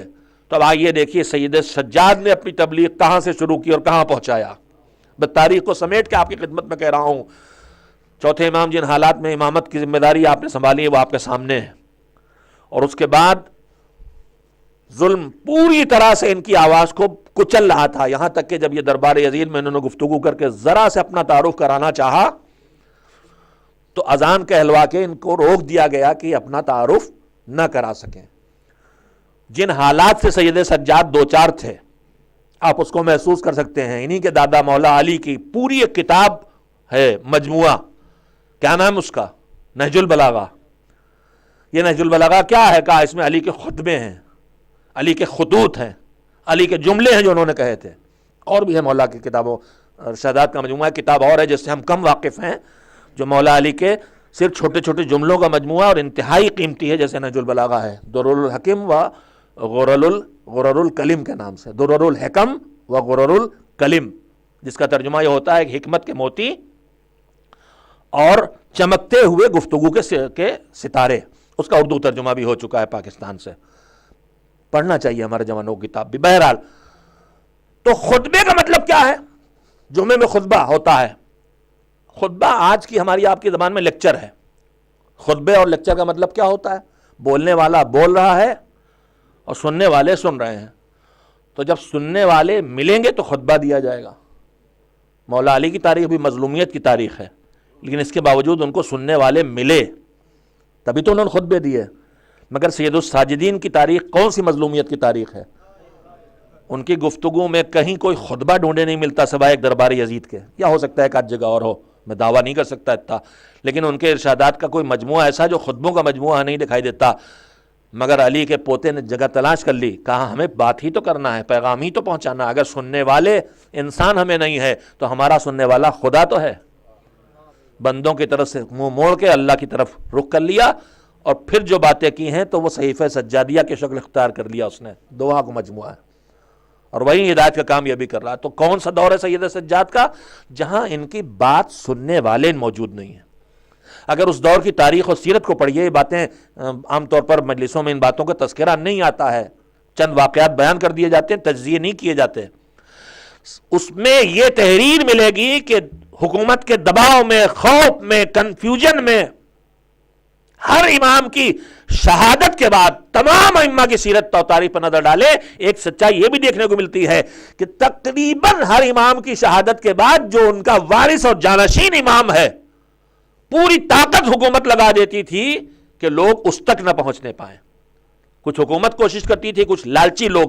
تو اب آئیے دیکھیے سید سجاد نے اپنی تبلیغ کہاں سے شروع کی اور کہاں پہنچایا۔ تاریخ کو سمیٹ کے آپ کی خدمت میں کہہ رہا ہوں، چوتھے امام جن حالات میں امامت کی ذمہ داری آپ نے سنبھالی ہے وہ آپ کے سامنے ہے، اور اس کے بعد ظلم پوری طرح سے ان کی آواز کو کچل رہا تھا، یہاں تک کہ جب یہ دربار یزید میں انہوں نے گفتگو کر کے ذرا سے اپنا تعارف کرانا چاہا تو اذان کہلوا کے ان کو روک دیا گیا کہ اپنا تعارف نہ کرا سکیں۔ جن حالات سے سید سجاد دوچار تھے آپ اس کو محسوس کر سکتے ہیں۔ انہی کے دادا مولا علی کی پوری ایک کتاب ہے، مجموعہ، کیا نام اس کا؟ نہج البلاغہ۔ یہ نہج البلاغہ کیا ہے؟ کہا اس میں علی کے خطبے ہیں، علی کے خطوط ہیں، علی کے جملے ہیں جو انہوں نے کہے تھے، اور بھی ہے مولا کی کتابوں، ارشادات کا مجموعہ، کتاب اور ہے جس سے ہم کم واقف ہیں، جو مولا علی کے صرف چھوٹے چھوٹے جملوں کا مجموعہ اور انتہائی قیمتی ہے، جیسے نہج البلاغہ ہے، درر الحکم و غرر الکلم کے نام سے، درر الحکم و غرر الکلم، جس کا ترجمہ یہ ہوتا ہے کہ حکمت کے موتی اور چمکتے ہوئے گفتگو کے ستارے۔ اس کا اردو ترجمہ بھی ہو چکا ہے پاکستان سے، پڑھنا چاہیے ہمارے جوانوں کی کتاب بھی۔ بہرحال تو خطبے کا مطلب کیا ہے؟ جمعے میں خطبہ ہوتا ہے، خطبہ آج کی ہماری آپ کی زبان میں لیکچر ہے۔ خطبے اور لیکچر کا مطلب کیا ہوتا ہے؟ بولنے والا بول رہا ہے اور سننے والے سن رہے ہیں، تو جب سننے والے ملیں گے تو خطبہ دیا جائے گا۔ مولا علی کی تاریخ بھی مظلومیت کی تاریخ ہے، لیکن اس کے باوجود ان کو سننے والے ملے تبھی تو انہوں نے خطبے دیے۔ مگر سید الساجدین کی تاریخ کون سی مظلومیت کی تاریخ ہے؟ ان کی گفتگو میں کہیں کوئی خطبہ ڈھونڈے نہیں ملتا سوائے ایک دربار یزید کے، یا ہو سکتا ہے ایک آدھ جگہ اور ہو، میں دعویٰ نہیں کر سکتا اتنا، لیکن ان کے ارشادات کا کوئی مجموعہ ایسا جو خطبوں کا مجموعہ نہیں دکھائی دیتا۔ مگر علی کے پوتے نے جگہ تلاش کر لی، کہا ہمیں بات ہی تو کرنا ہے، پیغام ہی تو پہنچانا، اگر سننے والے انسان ہمیں نہیں ہے تو ہمارا سننے والا خدا تو ہے۔ بندوں کی طرف سے منہ موڑ کے اللہ کی طرف رخ کر لیا، اور پھر جو باتیں کی ہیں تو وہ صحیفہ سجادیہ کی شکل اختیار کر لیا اس نے، دعا کا مجموعہ ہے، اور وہی ہدایت کا کام یہ بھی کر رہا ہے۔ تو کون سا دور ہے سید سجاد کا؟ جہاں ان کی بات سننے والے موجود نہیں ہیں۔ اگر اس دور کی تاریخ اور سیرت کو پڑھیے، یہ باتیں عام طور پر مجلسوں میں ان باتوں کا تذکرہ نہیں آتا ہے، چند واقعات بیان کر دیے جاتے ہیں، تجزیے نہیں کیے جاتے۔ اس میں یہ تحریر ملے گی کہ حکومت کے دباؤ میں، خوف میں، کنفیوژن میں، ہر امام کی شہادت کے بعد تمام ائمہ کی سیرت و تاریخ پر نظر ڈالے، ایک سچائی یہ بھی دیکھنے کو ملتی ہے کہ تقریباً ہر امام کی شہادت کے بعد جو ان کا وارث اور جانشین امام ہے، پوری طاقت حکومت لگا دیتی تھی کہ لوگ اس تک نہ پہنچنے پائیں۔ کچھ حکومت کوشش کرتی تھی، کچھ لالچی لوگ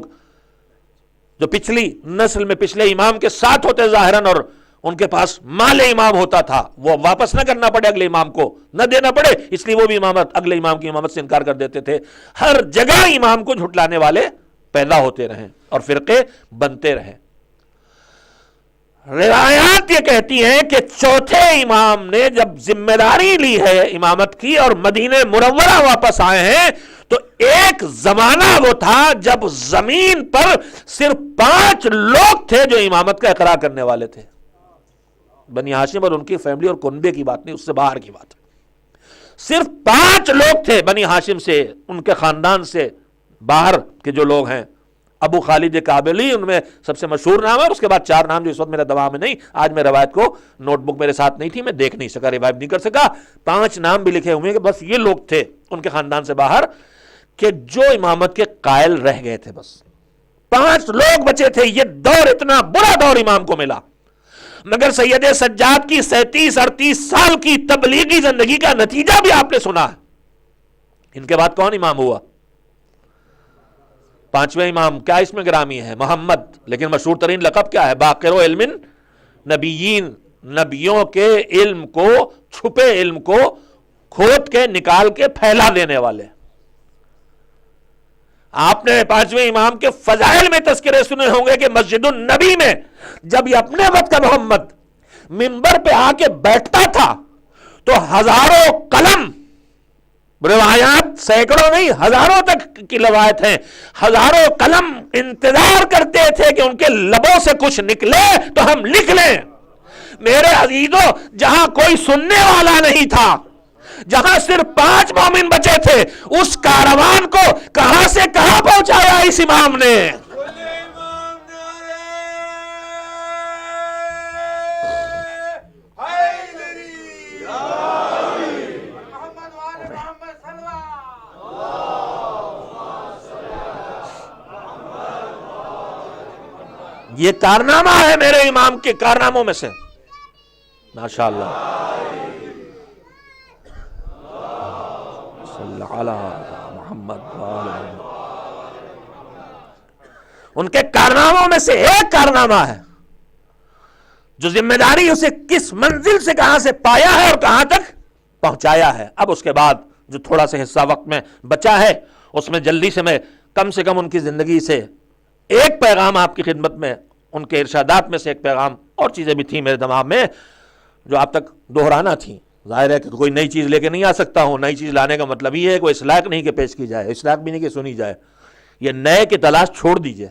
جو پچھلی نسل میں پچھلے امام کے ساتھ ہوتے ظاہراً، اور ان کے پاس مال امام ہوتا تھا، وہ واپس نہ کرنا پڑے اگلے امام کو، نہ دینا پڑے، اس لیے وہ بھی امامت اگلے امام کی امامت سے انکار کر دیتے تھے۔ ہر جگہ امام کو جھٹلانے والے پیدا ہوتے رہیں اور فرقے بنتے رہیں۔ روایات یہ کہتی ہیں کہ چوتھے امام نے جب ذمہ داری لی ہے امامت کی اور مدینہ منورہ واپس آئے ہیں، تو ایک زمانہ وہ تھا جب زمین پر صرف 5 لوگ تھے جو امامت کا اقرار کرنے والے تھے۔ بنی ہاشم اور ان کی فیملی اور کنبے کی بات نہیں، اس سے باہر کی بات ہے۔ صرف 5 لوگ تھے بنی ہاشم سے، ان کے خاندان سے باہر کے جو لوگ ہیں۔ ابو خالد کابلی ان میں سب سے مشہور نام ہے، اور اس کے بعد 4 نام جو اس وقت میرے دماغ میں نہیں، آج میں روایت کو نوٹ بک میرے ساتھ نہیں تھی، میں دیکھ نہیں سکا، روایت نہیں کر سکا۔ 5 نام بھی لکھے ہوئے ہیں کہ بس یہ لوگ تھے ان کے خاندان سے باہر کہ جو امامت کے قائل رہ گئے تھے، بس 5 لوگ بچے تھے۔ یہ دور اتنا برا دور امام کو ملا، مگر سید سجاد کی 37-38 سال کی تبلیغی زندگی کا نتیجہ بھی آپ نے سنا ہے۔ ان کے بعد کون امام ہوا؟ 5ویں امام، کیا اس میں گرامی ہے؟ محمد، لیکن مشہور ترین لقب کیا ہے؟ باقر و علم نبیین، نبیوں کے علم کو، چھپے علم کو کھود کے نکال کے پھیلا دینے والے۔ آپ نے 5ویں امام کے فضائل میں تذکرے سنے ہوں گے کہ مسجد النبی میں جب یہ اپنے وقت کا محمد منبر پہ آ کے بیٹھتا تھا تو ہزاروں قلم، روایات سینکڑوں نہیں ہزاروں تک کی روایت ہیں، ہزاروں قلم انتظار کرتے تھے کہ ان کے لبوں سے کچھ نکلے تو ہم لکھ لیں۔ میرے عزیزوں، جہاں کوئی سننے والا نہیں تھا، جہاں صرف 5 مومن بچے تھے، اس کاروان کو کہاں سے کہاں پہنچایا اس امام نے۔ یہ کارنامہ ہے میرے امام کے کارناموں میں سے، ماشاءاللہ۔ محمد ان کے کارناموں میں سے ایک کارنامہ ہے جو ذمہ داری اسے کس منزل سے کہاں سے پایا ہے اور کہاں تک پہنچایا ہے۔ اب اس کے بعد جو تھوڑا سا حصہ وقت میں بچا ہے، اس میں جلدی سے میں کم ان کی زندگی سے ایک پیغام آپ کی خدمت میں، ان کے ارشادات میں سے ایک پیغام، اور چیزیں بھی تھیں میرے دماغ میں جو آپ تک دہرانا تھیں۔ ظاہر ہے کہ کوئی نئی چیز لے کے نہیں آ سکتا ہوں، نئی چیز لانے کا مطلب یہ ہے کوئی اس لائق نہیں کہ پیش کی جائے، اس لائق بھی نہیں کہ سنی جائے۔ یہ نئے کی تلاش چھوڑ دیجئے،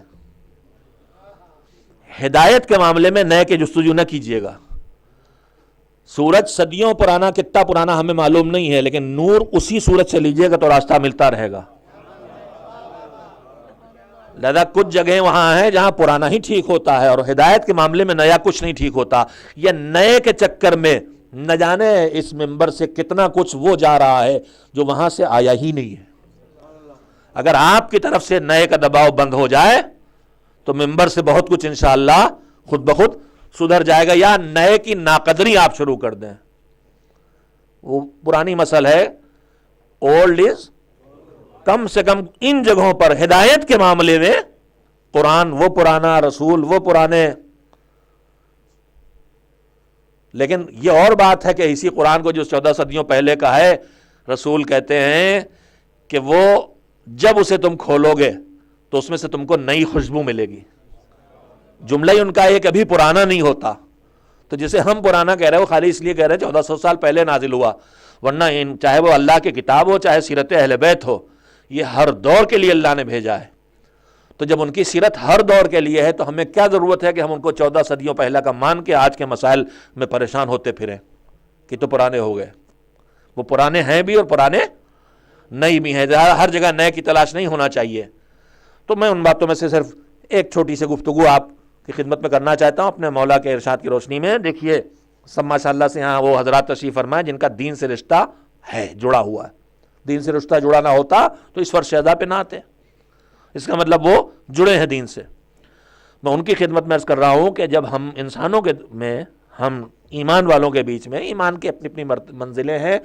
ہدایت کے معاملے میں نئے کے جستجو نہ کیجئے گا۔ سورج صدیوں پرانا، کتنا پرانا ہمیں معلوم نہیں ہے، لیکن نور اسی سورج سے لیجئے گا تو راستہ ملتا رہے گا۔ لہذا کچھ جگہیں وہاں ہیں جہاں پرانا ہی ٹھیک ہوتا ہے، اور ہدایت کے معاملے میں نیا کچھ نہیں ٹھیک ہوتا۔ یہ نئے کے چکر میں نہ جانے اس ممبر سے کتنا کچھ وہ جا رہا ہے جو وہاں سے آیا ہی نہیں ہے۔ اگر آپ کی طرف سے نئے کا دباؤ بند ہو جائے تو ممبر سے بہت کچھ انشاءاللہ خود بخود سدھر جائے گا، یا نئے کی ناقدری آپ شروع کر دیں۔ وہ پرانی مسئلہ ہے، اولڈ از، کم سے کم ان جگہوں پر ہدایت کے معاملے میں قرآن وہ پرانا، رسول وہ پرانے. لیکن یہ اور بات ہے کہ اسی قرآن کو جو 14 صدیوں پہلے کا ہے، رسول کہتے ہیں کہ وہ جب اسے تم کھولو گے تو اس میں سے تم کو نئی خوشبو ملے گی. جملہ ہی ان کا یہ کبھی پرانا نہیں ہوتا. تو جسے ہم پرانا کہہ رہے ہیں وہ خالی اس لیے کہہ رہے ہیں 1400 سال پہلے نازل ہوا، ورنہ چاہے وہ اللہ کی کتاب ہو چاہے سیرت اہل بیت ہو، یہ ہر دور کے لیے اللہ نے بھیجا ہے. تو جب ان کی سیرت ہر دور کے لیے ہے تو ہمیں کیا ضرورت ہے کہ ہم ان کو 14 صدیوں پہلا کا مان کے آج کے مسائل میں پریشان ہوتے پھریں کہ تو پرانے ہو گئے. وہ پرانے ہیں بھی اور پرانے نئی بھی ہیں. ہر جگہ نئے کی تلاش نہیں ہونا چاہیے. تو میں ان باتوں میں سے صرف ایک چھوٹی سی گفتگو آپ کی خدمت میں کرنا چاہتا ہوں اپنے مولا کے ارشاد کی روشنی میں. دیکھیے سب ماشاء اللہ سے یہاں وہ حضرات تشریف فرمائیں جن کا دین سے رشتہ ہے، جڑا ہوا ہے. دین سے رشتہ جڑا نہ ہوتا تو اس فرش شہدا پہ نہ آتے. اس کا مطلب وہ جڑے ہیں دین سے. میں ان کی خدمت میں عرض کر رہا ہوں کہ جب ہم انسانوں کے میں، ہم ایمان والوں کے بیچ میں، ایمان کی اپنی اپنی منزلیں ہیں.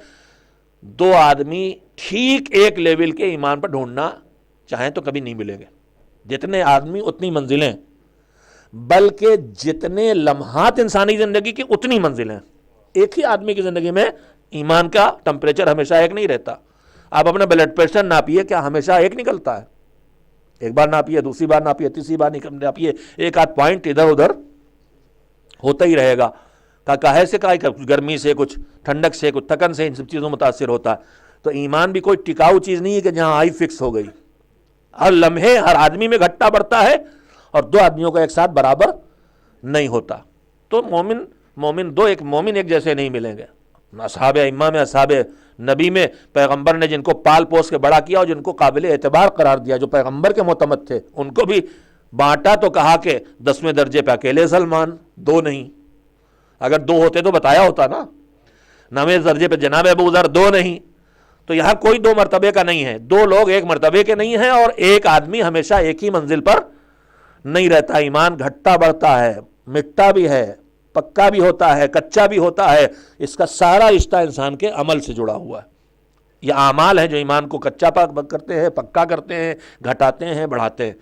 دو آدمی ٹھیک ایک لیول کے ایمان پر ڈھونڈنا چاہیں تو کبھی نہیں ملیں گے. جتنے آدمی اتنی منزلیں، بلکہ جتنے لمحات انسانی زندگی کی اتنی منزلیں. ایک ہی آدمی کی زندگی میں ایمان کا ٹمپریچر ہمیشہ ایک نہیں رہتا. آپ اپنا بلڈ پریشر ناپیے، کیا ہمیشہ ایک نکلتا ہے؟ ایک بار ناپیے، دوسری بار ناپیے، تیسری بار ناپیے، ایک آدھ پوائنٹ ادھر ادھر ہوتا ہی رہے گا. کہے سے کچھ گرمی سے، کچھ ٹھنڈک سے، کچھ تھکن سے، ان سب چیزوں متاثر ہوتا ہے. تو ایمان بھی کوئی ٹکاؤ چیز نہیں ہے کہ جہاں آئی فکس ہو گئی. ہر لمحے ہر آدمی میں گھٹتا بڑھتا ہے اور دو آدمیوں کا ایک ساتھ برابر نہیں ہوتا. تو مومن ایک جیسے نہیں ملیں گے. اصحاب ائمہ میں، اصحاب نبی میں، پیغمبر نے جن کو پال پوس کے بڑا کیا اور جن کو قابل اعتبار قرار دیا، جو پیغمبر کے معتمد تھے، ان کو بھی بانٹا تو کہا کہ 10ویں درجے پہ اکیلے سلمان، دو نہیں. اگر دو ہوتے تو بتایا ہوتا نا. 9ویں درجے پہ جناب ابو ذر، دو نہیں. تو یہاں کوئی دو مرتبے کا نہیں ہے. دو لوگ ایک مرتبے کے نہیں ہیں اور ایک آدمی ہمیشہ ایک ہی منزل پر نہیں رہتا. ایمان گھٹتا بڑھتا ہے، مٹتا بھی ہے، پکا بھی ہوتا ہے، کچا بھی ہوتا ہے. اس کا سارا رشتہ انسان کے عمل سے جڑا ہوا ہے. یہ اعمال ہیں جو ایمان کو کچا کرتے ہیں، پکا کرتے ہیں، گھٹاتے ہیں، بڑھاتے ہیں.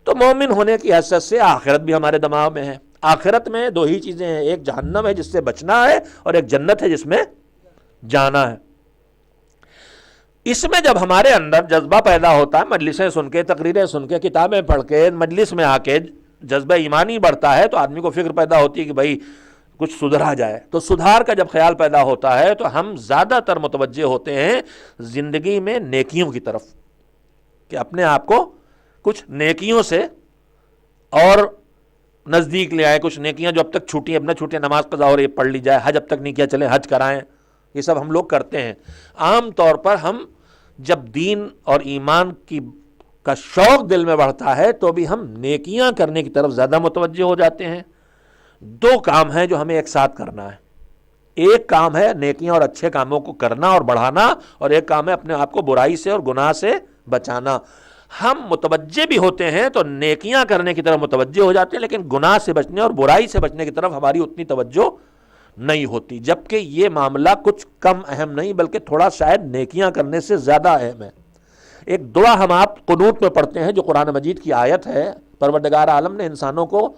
تو مومن ہونے کی حیثیت سے آخرت بھی ہمارے دماغ میں ہے. آخرت میں دو ہی چیزیں ہیں، ایک جہنم ہے جس سے بچنا ہے اور ایک جنت ہے جس میں جانا ہے. اس میں جب ہمارے اندر جذبہ پیدا ہوتا ہے، مجلسیں سن کے، تقریریں سن کے، کتابیں پڑھ کے، مجلس میں آ کے جذبہ ایمانی بڑھتا ہے تو آدمی کو فکر پیدا ہوتی ہے کہ بھائی کچھ سدھرا جائے. تو سدھار کا جب خیال پیدا ہوتا ہے تو ہم زیادہ تر متوجہ ہوتے ہیں زندگی میں نیکیوں کی طرف، کہ اپنے آپ کو کچھ نیکیوں سے اور نزدیک لے آئے. کچھ نیکیاں جو اب تک چھوٹی ہیں، اب نہ چھوٹی، نماز قضا ہو رہی ہے پڑھ لی جائے، حج اب تک نہیں کیا چلیں حج کرائیں. یہ سب ہم لوگ کرتے ہیں. عام طور پر ہم جب دین اور ایمان کا شوق دل میں بڑھتا ہے تو بھی ہم نیکیاں کرنے کی طرف زیادہ متوجہ ہو جاتے ہیں. دو کام ہیں جو ہمیں ایک ساتھ کرنا ہے. ایک کام ہے نیکیاں اور اچھے کاموں کو کرنا اور بڑھانا، اور ایک کام ہے اپنے آپ کو برائی سے اور گناہ سے بچانا. ہم متوجہ بھی ہوتے ہیں تو نیکیاں کرنے کی طرف متوجہ ہو جاتے ہیں، لیکن گناہ سے بچنے اور برائی سے بچنے کی طرف ہماری اتنی توجہ نہیں ہوتی. جبکہ یہ معاملہ کچھ کم اہم نہیں بلکہ تھوڑا شاید نیکیاں کرنے سے زیادہ اہم ہے. ایک دعا ہم آپ قنوت میں پڑھتے ہیں جو قرآن مجید کی آیت ہے. پروردگار عالم نے انسانوں کو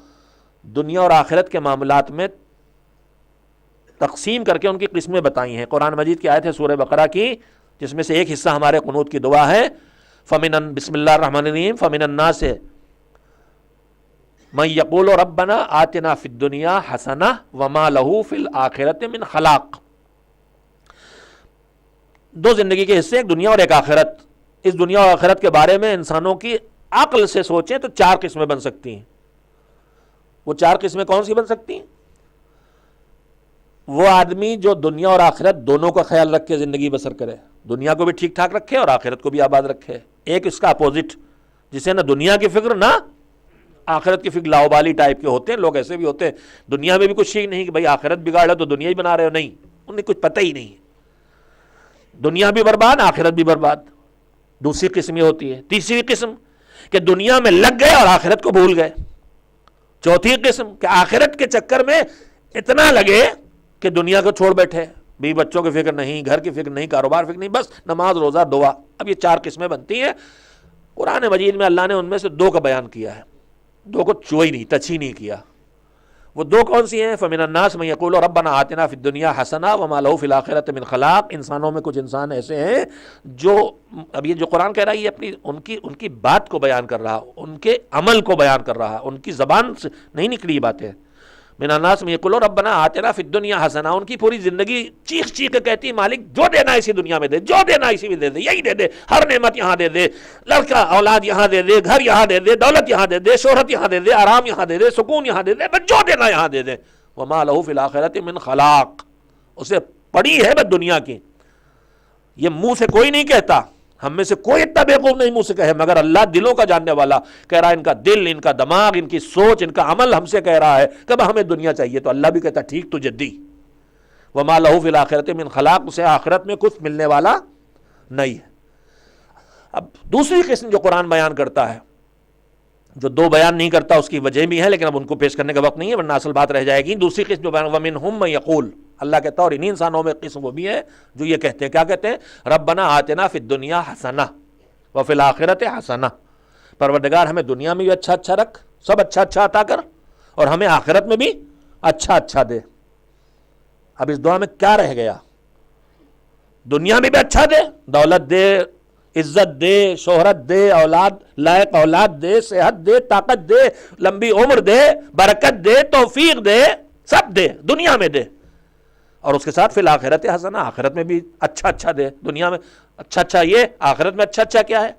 دنیا اور آخرت کے معاملات میں تقسیم کر کے ان کی قسمیں بتائی ہیں. قرآن مجید کی آیت ہے سورہ بقرہ کی، جس میں سے ایک حصہ ہمارے قنوت کی دعا ہے. بسم اللہ الرحمن الرحیم. فمن الناس من یقول ربنا آتنا فی الدنیا حسنہ وما لہ فی الآخرۃ من خلاق. دو زندگی کے حصے، ایک دنیا اور ایک آخرت. اس دنیا اور آخرت کے بارے میں انسانوں کی عقل سے سوچیں تو 4 قسمیں بن سکتی ہیں. وہ 4 قسمیں کون سی بن سکتی ہیں؟ وہ آدمی جو دنیا اور آخرت دونوں کا خیال رکھ کے زندگی بسر کرے، دنیا کو بھی ٹھیک ٹھاک رکھے اور آخرت کو بھی آباد رکھے. ایک اس کا اپوزٹ، جسے نہ دنیا کی فکر نہ آخرت کی فکر، لاؤبالی ٹائپ کے ہوتے ہیں لوگ. ایسے بھی ہوتے ہیں دنیا میں بھی کچھ ٹھیک نہیں کہ بھائی آخرت بگاڑ ہے تو دنیا ہی بنا رہے ہو. نہیں، انہیں کچھ پتہ ہی نہیں. دنیا بھی برباد، آخرت بھی برباد. دوسری قسم یہ ہوتی ہے. تیسری قسم کہ دنیا میں لگ گئے اور آخرت کو بھول گئے. چوتھی قسم کہ آخرت کے چکر میں اتنا لگے کہ دنیا کو چھوڑ بیٹھے، بھی بچوں کی فکر نہیں، گھر کی فکر نہیں، کاروبار فکر نہیں، بس نماز روزہ دعا. اب یہ 4 قسمیں بنتی ہیں. قرآن مجید میں اللہ نے ان میں سے 2 کا بیان کیا ہے. دو کو چھوئا ہی نہیں، ٹچ ہی نہیں کیا۔ وہ دو کون سی ہیں؟ فمن الناس من یقول ربنا آتنا فی الدنیا حسنہ وما لہ فی الآخرۃ من خلاق۔ انسانوں میں کچھ انسان ایسے ہیں جو، اب یہ جو قرآن کہہ رہا ہے یہ اپنی ان کی بات کو بیان کر رہا، ان کے عمل کو بیان کر رہا، ان کی زبان سے نہیں نکلی یہ باتیں۔ من الناس من یقول ربنا آتنا فی الدنیا حسنہ، ان کی پوری زندگی چیخ چیخ کے کہتی مالک جو دینا اسی دنیا میں دے، جو دینا اسی میں دے دے، یہی دے دے، ہر نعمت یہاں دے دے، لڑکا اولاد یہاں دے دے، گھر یہاں دے دے، دولت یہاں دے دے، شہرت یہاں دے دے، آرام یہاں دے دے، سکون یہاں دے دے، بس جو دینا یہاں دے دے۔ وما لہ فی الآخرۃ من خلاق، اسے پڑی ہے بس دنیا کی۔ یہ منہ سے کوئی نہیں کہتا، ہم میں سے کوئی اتنا بیوقوف نہیں منہ سے کہے، مگر اللہ دلوں کا جاننے والا کہہ رہا ہے، ان کا دل، ان کا دماغ، ان کی سوچ، ان کا عمل ہم سے کہہ رہا ہے کہ ہمیں دنیا چاہیے، تو اللہ بھی کہتا ٹھیک تجھے دی۔ وما لہ فی الآخرۃ من خلاق، اسے آخرت میں کچھ ملنے والا نہیں ہے۔ اب دوسری قسم جو قرآن بیان کرتا ہے، جو دو بیان نہیں کرتا، اس کی وجہ بھی ہے، لیکن اب ان کو پیش کرنے کا وقت نہیں ہے ورنہ اصل بات رہ جائے گی۔ دوسری قسم جو بیان، ومنہم من یقول، اللہ کہتا ہے اور انہی انسانوں میں قسم وہ بھی ہے جو یہ کہتے ہیں، کیا کہتے ہیں؟ ربنا آتنا فی الدنیا حسنہ وفی الآخرۃ حسنہ، پروردگار ہمیں دنیا میں بھی اچھا اچھا رکھ، سب اچھا اچھا عطا کر، اور ہمیں آخرت میں بھی اچھا اچھا دے۔ اب اس دعا میں کیا رہ گیا؟ دنیا میں بھی اچھا دے، دولت دے، عزت دے، شہرت دے، اولاد لائق اولاد دے، صحت دے، طاقت دے، لمبی عمر دے، برکت دے، توفیق دے، سب دے، دنیا میں دے، اور اس کے ساتھ فی الآخرۃ حسنہ، آخرت میں بھی اچھا اچھا دے۔ دنیا میں اچھا اچھا یہ، آخرت میں اچھا اچھا کیا ہے؟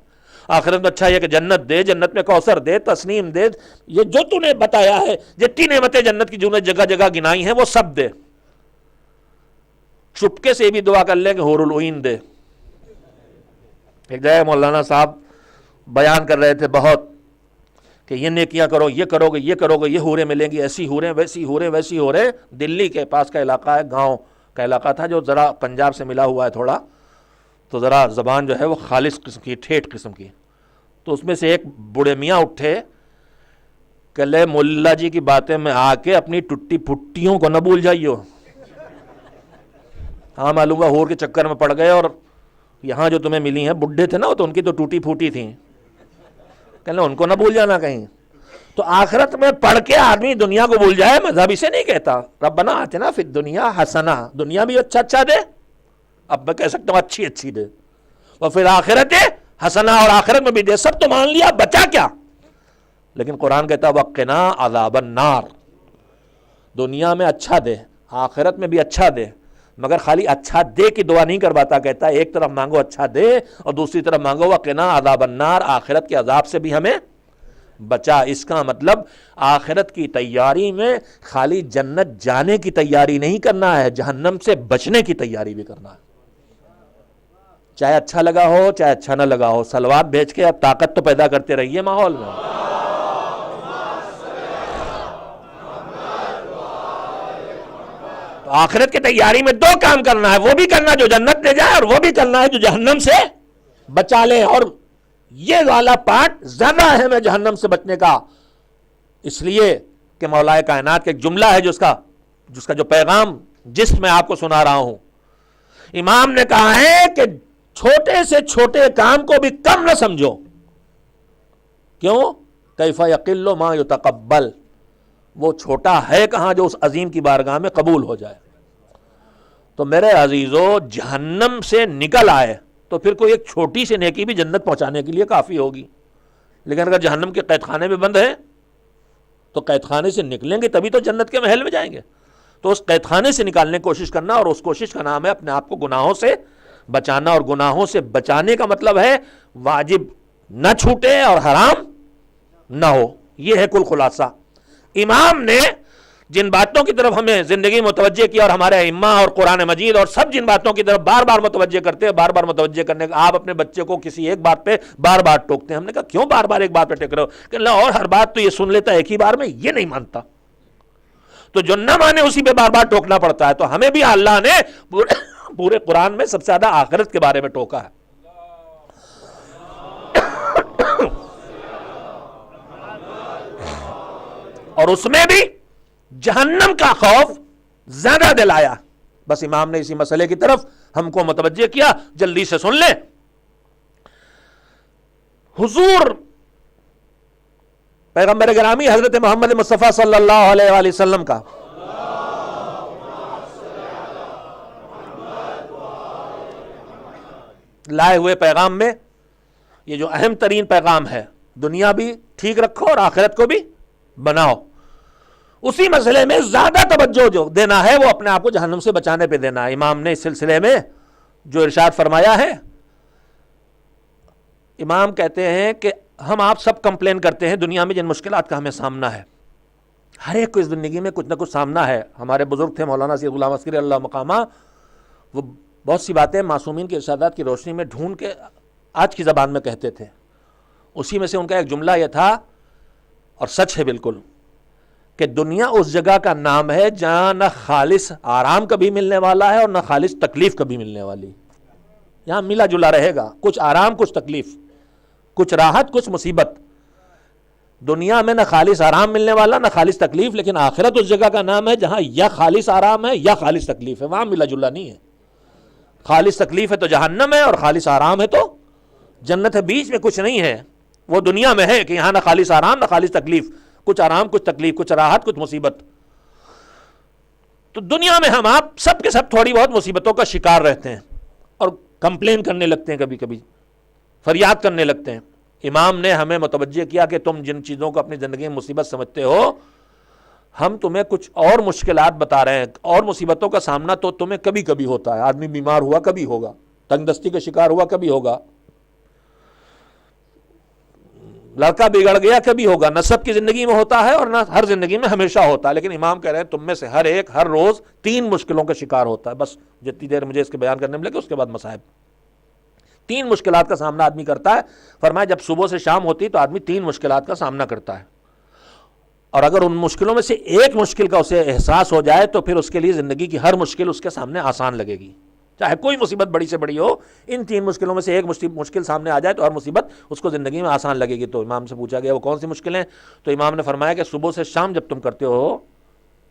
آخرت میں اچھا یہ کہ جنت دے، جنت میں کوثر دے، تسنیم دے، یہ جو تو نے بتایا ہے، جتنی نعمتیں جنت کی جو نے جگہ جگہ گنائی ہیں وہ سب دے۔ چپکے سے بھی دعا کر لیں کہ حور العین دے۔ ایک جگہ مولانا صاحب بیان کر رہے تھے بہت کہ یہ نیکیاں کرو، یہ کرو گے، یہ کرو گے، یہ حوریں ملیں گی، ایسی حوریں، ویسی حوریں، ویسی حوریں۔ دلی کے پاس کا علاقہ ہے، گاؤں کا علاقہ تھا جو ذرا پنجاب سے ملا ہوا ہے تھوڑا، تو ذرا زبان جو ہے وہ خالص قسم کی، ٹھیٹھ قسم کی۔ تو اس میں سے ایک بوڑھے میاں اٹھے کہ لے ملا جی کی باتیں میں آ کے اپنی ٹٹی پھٹیوں کو نہ بھول جائیو۔ ہاں معلوم ہے ہور کے چکر میں پڑ گئے، اور یہاں جو تمہیں ملی ہیں بڈھے تھے نا وہ، تو ان کی تو ٹوٹی پھوٹی تھیں، کہنے ان کو نہ بھول جانا کہیں۔ تو آخرت میں پڑھ کے آدمی دنیا کو بھول جائے، مذہب اسے نہیں کہتا۔ ربنا آتنا فی الدنیا حسنہ، دنیا بھی اچھا اچھا دے، اب میں کہہ سکتا ہوں اچھی اچھی دے، وفی الآخرۃ حسنہ، اور آخرت میں بھی دے۔ سب تو مان لیا، بچا کیا؟ لیکن قرآن کہتا وقنا عذاب النار، دنیا میں اچھا دے، آخرت میں بھی اچھا دے، مگر خالی اچھا دے کی دعا نہیں کرواتا، کہتا ایک طرف مانگو اچھا دے، اور دوسری طرف مانگو وقنا عذاب النار، آخرت کے عذاب سے بھی ہمیں بچا۔ اس کا مطلب آخرت کی تیاری میں خالی جنت جانے کی تیاری نہیں کرنا ہے، جہنم سے بچنے کی تیاری بھی کرنا ہے۔ چاہے اچھا لگا ہو چاہے اچھا نہ لگا ہو، صلوات بھیج کے اب طاقت تو پیدا کرتے رہیے ماحول میں۔ تو آخرت کی تیاری میں دو کام کرنا ہے، وہ بھی کرنا جو جنت لے جائے، اور وہ بھی کرنا ہے جو جہنم سے بچا لے۔ اور یہ والا پارٹ زیادہ اہم ہے جہنم سے بچنے کا، اس لیے کہ مولا کائنات کا ایک جملہ ہے جس کا جو پیغام جس میں آپ کو سنا رہا ہوں، امام نے کہا ہے کہ چھوٹے سے چھوٹے کام کو بھی کم نہ سمجھو۔ کیوں؟ کیف یقل ما یتقبل، وہ چھوٹا ہے کہاں جو اس عظیم کی بارگاہ میں قبول ہو جائے۔ تو میرے عزیزو، جہنم سے نکل آئے تو پھر کوئی ایک چھوٹی سی نیکی بھی جنت پہنچانے کے لیے کافی ہوگی، لیکن اگر جہنم کے قید خانے میں بند ہے تو قید خانے سے نکلیں گے تبھی تو جنت کے محل میں جائیں گے۔ تو اس قید خانے سے نکالنے کی کوشش کرنا، اور اس کوشش کا نام ہے اپنے آپ کو گناہوں سے بچانا، اور گناہوں سے بچانے کا مطلب ہے واجب نہ چھوٹے اور حرام نہ ہو۔ یہ ہے کل خلاصہ۔ امام نے جن باتوں کی طرف ہمیں زندگی متوجہ کیا، اور ہمارے ائمہ اور قرآن مجید اور سب جن باتوں کی طرف بار بار متوجہ کرتے ہیں، بار بار متوجہ کرنے کا، آپ اپنے بچے کو کسی ایک بات پہ بار بار ٹوکتے ہیں۔ ہم نے کہا کیوں بار بار ایک بات پہ ٹک رہے ہو؟ کہ اللہ اور ہر بات تو یہ سن لیتا ہے ایک ہی بار میں، یہ نہیں مانتا، تو جو نہ مانے اسی پہ بار بار ٹوکنا پڑتا ہے۔ تو ہمیں بھی اللہ نے پورے قرآن میں سب سے زیادہ آخرت کے بارے میں ٹوکا ہے۔ اور اس میں بھی جہنم کا خوف زیادہ دلایا۔ بس امام نے اسی مسئلے کی طرف ہم کو متوجہ کیا، جلدی سے سن لیں۔ پیغمبر گرامی حضرت محمد مصطفیٰ صلی اللہ علیہ وآلہ وسلم کا لائے ہوئے پیغام میں یہ جو اہم ترین پیغام ہے، دنیا بھی ٹھیک رکھو اور آخرت کو بھی بناؤ، اسی مسئلے میں زیادہ توجہ جو دینا ہے وہ اپنے آپ کو جہنم سے بچانے پہ دینا ہے۔ امام نے اس سلسلے میں جو ارشاد فرمایا ہے، امام کہتے ہیں کہ ہم آپ سب کمپلین کرتے ہیں دنیا میں جن مشکلات کا ہمیں سامنا ہے، ہر ایک کو اس زندگی میں کچھ نہ کچھ سامنا ہے۔ ہمارے بزرگ تھے مولانا سید غلام عسکری اللہ مقامہ، وہ بہت سی باتیں معصومین کے ارشادات کی روشنی میں ڈھونڈ کے آج کی زبان میں کہتے تھے، اسی میں سے ان کا ایک جملہ یہ تھا، اور سچ ہے بالکل، کہ دنیا اس جگہ کا نام ہے جہاں نہ خالص آرام کبھی ملنے والا ہے اور نہ خالص تکلیف کبھی ملنے والی، یہاں ملا جلا رہے گا، کچھ آرام کچھ تکلیف، کچھ راحت کچھ مصیبت۔ دنیا میں نہ خالص آرام ملنے والا نہ خالص تکلیف، لیکن آخرت اس جگہ کا نام ہے جہاں یا خالص آرام ہے یا خالص تکلیف ہے، وہاں ملا جلا نہیں ہے۔ خالص تکلیف ہے تو جہنم ہے اور خالص آرام ہے تو جنت ہے، بیچ میں کچھ نہیں ہے۔ وہ دنیا میں ہے کہ یہاں نہ خالص آرام نہ خالص تکلیف، کچھ آرام کچھ تکلیف، کچھ راحت کچھ مصیبت۔ تو دنیا میں ہم آپ سب کے سب تھوڑی بہت مصیبتوں کا شکار رہتے ہیں اور کمپلین کرنے لگتے ہیں، کبھی کبھی فریاد کرنے لگتے ہیں۔ امام نے ہمیں متوجہ کیا کہ تم جن چیزوں کو اپنی زندگی میں مصیبت سمجھتے ہو، ہم تمہیں کچھ اور مشکلات بتا رہے ہیں، اور مصیبتوں کا سامنا تو تمہیں کبھی کبھی ہوتا ہے۔ آدمی بیمار ہوا کبھی ہوگا، تنگ دستی کا شکار ہوا کبھی ہوگا، لڑکا بگڑ گیا کبھی ہوگا، نہ سب کی زندگی میں ہوتا ہے اور نہ ہر زندگی میں ہمیشہ ہوتا ہے، لیکن امام کہہ رہے ہیں تم میں سے ہر ایک ہر روز 3 مشکلوں کا شکار ہوتا ہے۔ بس جتنی دیر مجھے اس کے بیان کرنے میں لگے اس کے بعد مصائب، 3 مشکلات کا سامنا آدمی کرتا ہے۔ فرمایا جب صبح سے شام ہوتی تو آدمی 3 مشکلات کا سامنا کرتا ہے، اور اگر ان مشکلوں میں سے ایک مشکل کا اسے احساس ہو جائے تو پھر اس کے لیے زندگی کی ہر مشکل اس کے سامنے آسان لگے گی، چاہے کوئی مصیبت بڑی سے بڑی ہو۔ ان 3 مشکلوں میں سے ایک مشکل سامنے آ جائے تو ہر مصیبت اس کو زندگی میں آسان لگے گی۔ تو امام سے پوچھا گیا وہ کون سی مشکلیں؟ تو امام نے فرمایا کہ صبح سے شام جب تم کرتے ہو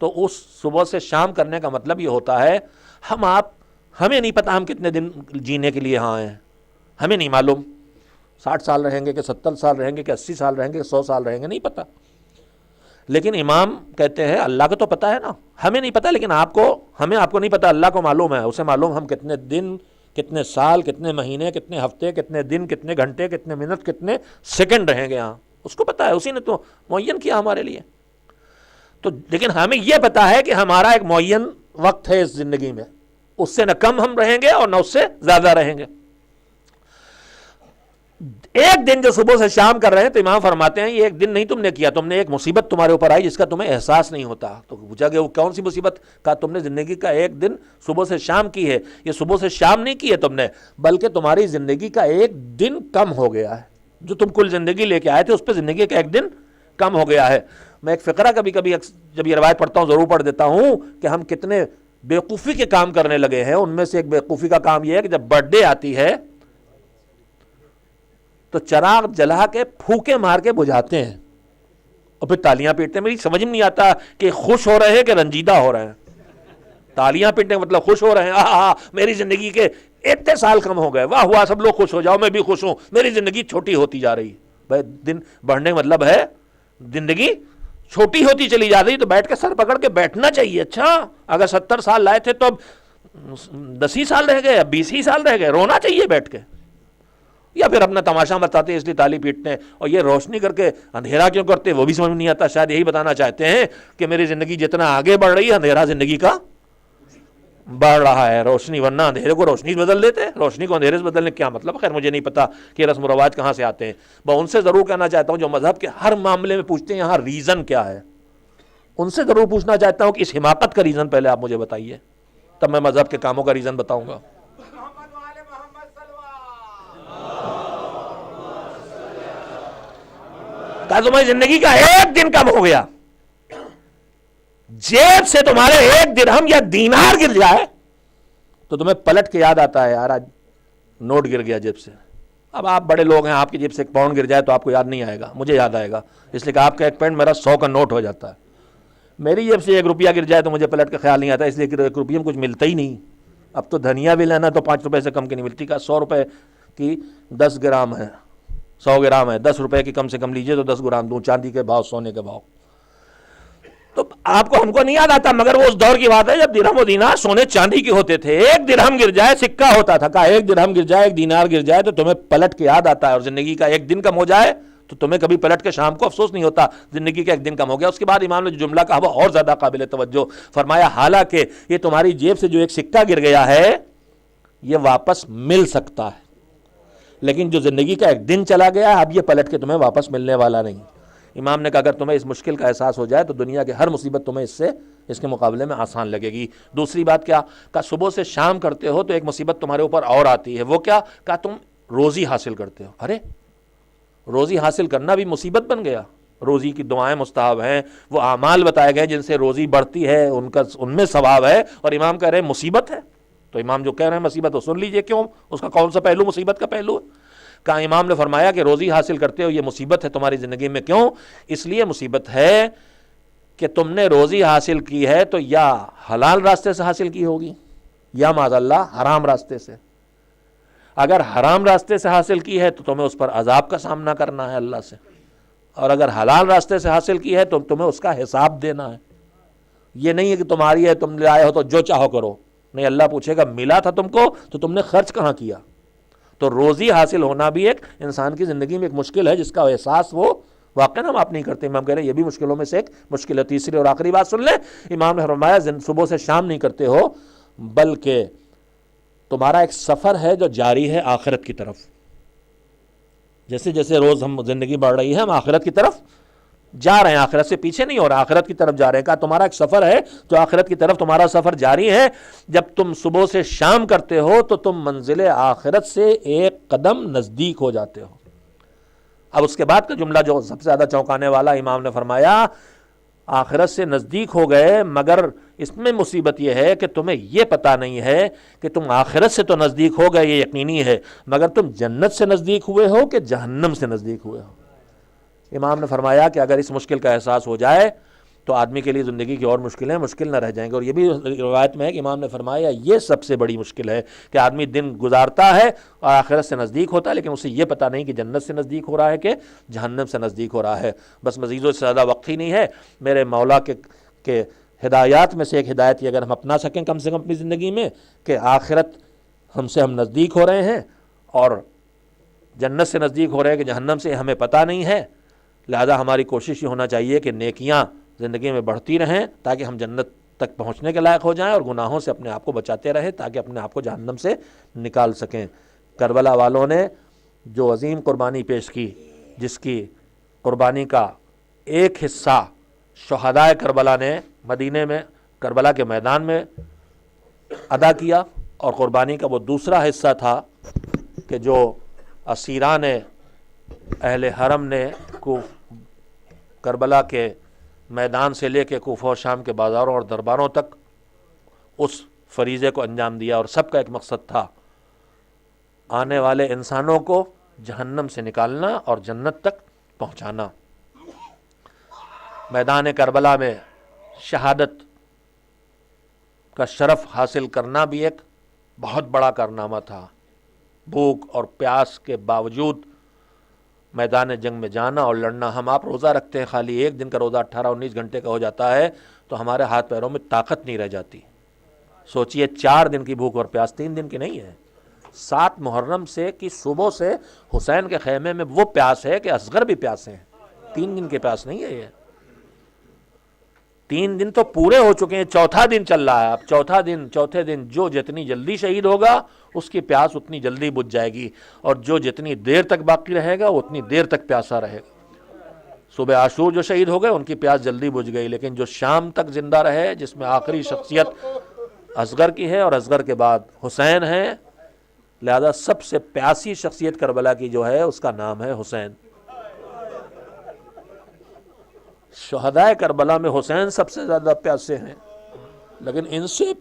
تو اس صبح سے شام کرنے کا مطلب یہ ہوتا ہے ہمیں نہیں پتا ہم کتنے دن جینے کے لیے یہاں آئے ہیں، ہمیں نہیں معلوم 60 سال رہیں گے کہ 70 سال رہیں گے کہ 80 سال رہیں گے کہ 100 سال رہیں گے، نہیں پتا۔ لیکن امام کہتے ہیں اللہ کو تو پتا ہے نا، ہمیں نہیں پتا، لیکن آپ کو نہیں پتا، اللہ کو معلوم ہے، اسے معلوم ہم کتنے دن کتنے سال کتنے مہینے کتنے ہفتے کتنے دن کتنے گھنٹے کتنے منٹ کتنے سیکنڈ رہیں گے یہاں، اس کو پتا ہے، اسی نے تو معین کیا ہمارے لیے۔ تو لیکن ہمیں یہ پتا ہے کہ ہمارا ایک معین وقت ہے اس زندگی میں، اس سے نہ کم ہم رہیں گے اور نہ اس سے زیادہ رہیں گے۔ ایک دن جو صبح سے شام کر رہے ہیں تو امام فرماتے ہیں یہ ایک دن نہیں تم نے کیا، تم نے ایک مصیبت تمہارے اوپر آئی جس کا تمہیں احساس نہیں ہوتا۔ تو پوچھا گیا وہ کون سی مصیبت؟ کہا تم نے زندگی کا ایک دن صبح سے شام کی ہے، یہ صبح سے شام نہیں کی ہے تم نے، بلکہ تمہاری زندگی کا ایک دن کم ہو گیا ہے، جو تم کل زندگی لے کے آئے تھے اس پہ زندگی کا ایک دن کم ہو گیا ہے۔ میں ایک فقرہ کبھی کبھی جب یہ روایت پڑھتا ہوں ضرور پڑھ دیتا ہوں کہ ہم کتنے بیوقوفی کے کام کرنے لگے ہیں۔ ان میں سے ایک بیوقوفی کا کام یہ ہے کہ جب برتھ ڈے آتی ہے تو چراغ جلا کے پھوکے مار کے بجھاتے ہیں اور پھر تالیاں پیٹتے ہیں۔ میری سمجھ میں نہیں آتا کہ خوش ہو رہے ہیں کہ رنجیدہ ہو رہے ہیں۔ تالیاں پیٹنے کا مطلب خوش ہو رہے ہیں، میری زندگی کے اتنے سال کم ہو گئے، واہ واہ سب لوگ خوش ہو جاؤ، میں بھی خوش ہوں، میری زندگی چھوٹی ہوتی جا رہی۔ بھائی دن بڑھنے کا مطلب ہے زندگی چھوٹی ہوتی چلی جا رہی، تو بیٹھ کے سر پکڑ کے بیٹھنا چاہیے۔ اچھا اگر 70 سال لائے تھے تو اب 10 ہی سال رہ گئے، اب 20 ہی سال رہ گئے، رونا چاہیے بیٹھ کے، یا پھر اپنا تماشا بتاتے ہیں اس لیے تالی پیٹتے ہیں۔ اور یہ روشنی کر کے اندھیرا کیوں کرتے وہ بھی سمجھ نہیں آتا۔ شاید یہی بتانا چاہتے ہیں کہ میری زندگی جتنا آگے بڑھ رہی ہے اندھیرا زندگی کا بڑھ رہا ہے، روشنی ورنہ اندھیرے کو روشنی بدل دیتے ہیں، روشنی کو اندھیرے سے بدلنے کیا مطلب؟ خیر مجھے نہیں پتا کہ رسم و رواج کہاں سے آتے ہیں۔ میں ان سے ضرور کہنا چاہتا ہوں جو مذہب کے ہر معاملے میں پوچھتے ہیں یہاں ریزن کیا ہے، ان سے ضرور پوچھنا چاہتا ہوں کہ اس حماقت کا ریزن پہلے آپ مجھے بتائیے، تب میں مذہب کے کاموں کا ریزن بتاؤں گا۔ کہا تمہاری زندگی کا ایک دن کم ہو گیا، جیب سے تمہارے 1 درہم یا دینار گر جائے تو تمہیں پلٹ کے یاد آتا ہے یار آج نوٹ گر گیا جیب سے۔ اب آپ بڑے لوگ ہیں، آپ کی جیب سے 1 پاؤنڈ گر جائے تو آپ کو یاد نہیں آئے گا، مجھے یاد آئے گا، اس لیے کہ آپ کا 1 پاؤنڈ میرا 100 کا نوٹ ہو جاتا ہے۔ میری جیب سے 1 روپیہ گر جائے تو مجھے پلٹ کا خیال نہیں آتا، اس لیے کہ 1 روپیہ میں کچھ ملتا ہی نہیں۔ اب تو دھنیا بھی لینا تو 5 روپے سے کم کی نہیں ملتی، کا 100 روپے کی 10 گرام ہے، 100 گرام ہے 10 روپے کی کم سے کم لیجئے تو 10 گرام دوں، چاندی کے بھاؤ، سونے کے بھاؤ. تو آپ کو ہم کو نہیں یاد آتا، مگر وہ اس دور کی بات ہے جب درہم و دینار سونے چاندی کے ہوتے تھے. ایک درہم گر جائے سکہ ہوتا تھا، کہا ایک درہم گر جائے، ایک دینار گر جائے تو تمہیں پلٹ کے یاد آتا ہے، اور زندگی کا ایک دن کم ہو جائے تو تمہیں کبھی پلٹ کے شام کو افسوس نہیں ہوتا زندگی کا ایک دن کم ہو گیا. اس کے بعد امام نے جو جملہ کہا وہ اور زیادہ قابل توجہ. فرمایا حالانکہ یہ تمہاری جیب سے جو ایک سکہ گر گیا ہے یہ واپس مل سکتا ہے، لیکن جو زندگی کا ایک دن چلا گیا ہے اب یہ پلٹ کے تمہیں واپس ملنے والا نہیں. امام نے کہا اگر تمہیں اس مشکل کا احساس ہو جائے تو دنیا کے ہر مصیبت تمہیں اس کے مقابلے میں آسان لگے گی. دوسری بات کیا کہا، صبح سے شام کرتے ہو تو ایک مصیبت تمہارے اوپر اور آتی ہے. وہ کیا کہا، تم روزی حاصل کرتے ہو. ارے روزی حاصل کرنا بھی مصیبت بن گیا. روزی کی دعائیں مستحب ہیں، وہ اعمال بتائے گئے جن سے روزی بڑھتی ہے ان میں ثواب ہے، اور امام کہہ رہے ہیں مصیبت ہے. تو امام جو کہہ رہے ہیں مصیبت تو سن لیجئے کیوں، اس کا کون سا پہلو مصیبت کا پہلو ہے. کہا امام نے فرمایا کہ روزی حاصل کرتے ہو یہ مصیبت ہے تمہاری زندگی میں. کیوں؟ اس لیے مصیبت ہے کہ تم نے روزی حاصل کی ہے تو یا حلال راستے سے حاصل کی ہوگی یا معاذ اللہ حرام راستے سے. اگر حرام راستے سے حاصل کی ہے تو تمہیں اس پر عذاب کا سامنا کرنا ہے اللہ سے، اور اگر حلال راستے سے حاصل کی ہے تو تمہیں اس کا حساب دینا ہے. یہ نہیں ہے کہ تمہاری ہے تم لے آئے ہو تو جو چاہو کرو، نہیں، اللہ پوچھے گا ملا تھا تم کو تو تم نے خرچ کہاں کیا. تو روزی حاصل ہونا بھی ایک انسان کی زندگی میں ایک مشکل ہے جس کا احساس وہ واقعاً ہم آپ نہیں کرتے. امام کہہ رہے ہیں یہ بھی مشکلوں میں سے ایک مشکل ہے. تیسری اور آخری بات سن لیں، امام نے فرمایا صبح سے شام نہیں کرتے ہو بلکہ تمہارا ایک سفر ہے جو جاری ہے آخرت کی طرف. جیسے جیسے روز ہم زندگی بڑھ رہی ہے ہم آخرت کی طرف جا رہے ہیں، آخرت سے پیچھے نہیں ہو رہا، آخرت کی طرف جا رہے ہیں. کہا تمہارا ایک سفر ہے جو آخرت کی طرف تمہارا سفر جاری ہے. جب تم صبح سے شام کرتے ہو تو تم منزل آخرت سے ایک قدم نزدیک ہو جاتے ہو. اب اس کے بعد کا جملہ جو سب سے زیادہ چونکانے والا، امام نے فرمایا آخرت سے نزدیک ہو گئے مگر اس میں مصیبت یہ ہے کہ تمہیں یہ پتہ نہیں ہے کہ تم آخرت سے تو نزدیک ہو گئے، یہ یقینی ہے، مگر تم جنت سے نزدیک ہوئے ہو کہ جہنم سے نزدیک ہوئے ہو. امام نے فرمایا کہ اگر اس مشکل کا احساس ہو جائے تو آدمی کے لیے زندگی کی اور مشکلیں مشکل نہ رہ جائیں گے. اور یہ بھی روایت میں ہے کہ امام نے فرمایا یہ سب سے بڑی مشکل ہے کہ آدمی دن گزارتا ہے اور آخرت سے نزدیک ہوتا ہے لیکن اسے یہ پتہ نہیں کہ جنت سے نزدیک ہو رہا ہے کہ جہنم سے نزدیک ہو رہا ہے. بس مزید سے زیادہ وقت ہی نہیں ہے. میرے مولا کے ہدایات میں سے ایک ہدایت یہ اگر ہم اپنا سکیں کم سے کم اپنی زندگی میں کہ آخرت ہم نزدیک ہو رہے ہیں اور جنت سے نزدیک ہو رہے ہیں کہ جہنم سے، ہمیں پتہ نہیں ہے. لہذا ہماری کوشش یہ ہونا چاہیے کہ نیکیاں زندگی میں بڑھتی رہیں تاکہ ہم جنت تک پہنچنے کے لائق ہو جائیں، اور گناہوں سے اپنے آپ کو بچاتے رہیں تاکہ اپنے آپ کو جہنم سے نکال سکیں. کربلا والوں نے جو عظیم قربانی پیش کی، جس کی قربانی کا ایک حصہ شہدائے کربلا نے مدینے میں کربلا کے میدان میں ادا کیا، اور قربانی کا وہ دوسرا حصہ تھا کہ جو اسیران اہل حرم نے کربلا کے میدان سے لے کے کوفہ و شام کے بازاروں اور درباروں تک اس فریضے کو انجام دیا، اور سب کا ایک مقصد تھا آنے والے انسانوں کو جہنم سے نکالنا اور جنت تک پہنچانا. میدان کربلا میں شہادت کا شرف حاصل کرنا بھی ایک بہت بڑا کارنامہ تھا. بھوک اور پیاس کے باوجود میدان جنگ میں جانا اور لڑنا. ہم آپ روزہ رکھتے ہیں، خالی ایک دن کا روزہ 18-19 گھنٹے کا ہو جاتا ہے تو ہمارے ہاتھ پیروں میں طاقت نہیں رہ جاتی. سوچئے 4 دن کی بھوک اور پیاس، 3 دن کی نہیں ہے. 7 محرم سے کی صبح سے حسین کے خیمے میں وہ پیاس ہے کہ اصغر بھی پیاسے ہیں. 3 دن کے پیاس نہیں ہے یہ. 3 دن تو پورے ہو چکے ہیں، چوتھا دن چل رہا ہے. اب چوتھے دن جو جتنی جلدی شہید ہوگا اس کی پیاس اتنی جلدی بجھ جائے گی، اور جو جتنی دیر تک باقی رہے گا وہ اتنی دیر تک پیاسا رہے گا. صبح عاشور جو شہید ہو گئے ان کی پیاس جلدی بجھ گئی، لیکن جو شام تک زندہ رہے، جس میں آخری شخصیت اصغر کی ہے اور اصغر کے بعد حسین ہے، لہذا سب سے پیاسی شخصیت کربلا کی جو ہے اس کا نام ہے حسین. شہدائے کربلا میں حسین سب سے زیادہ پیاسے ہیں، لیکن ان سے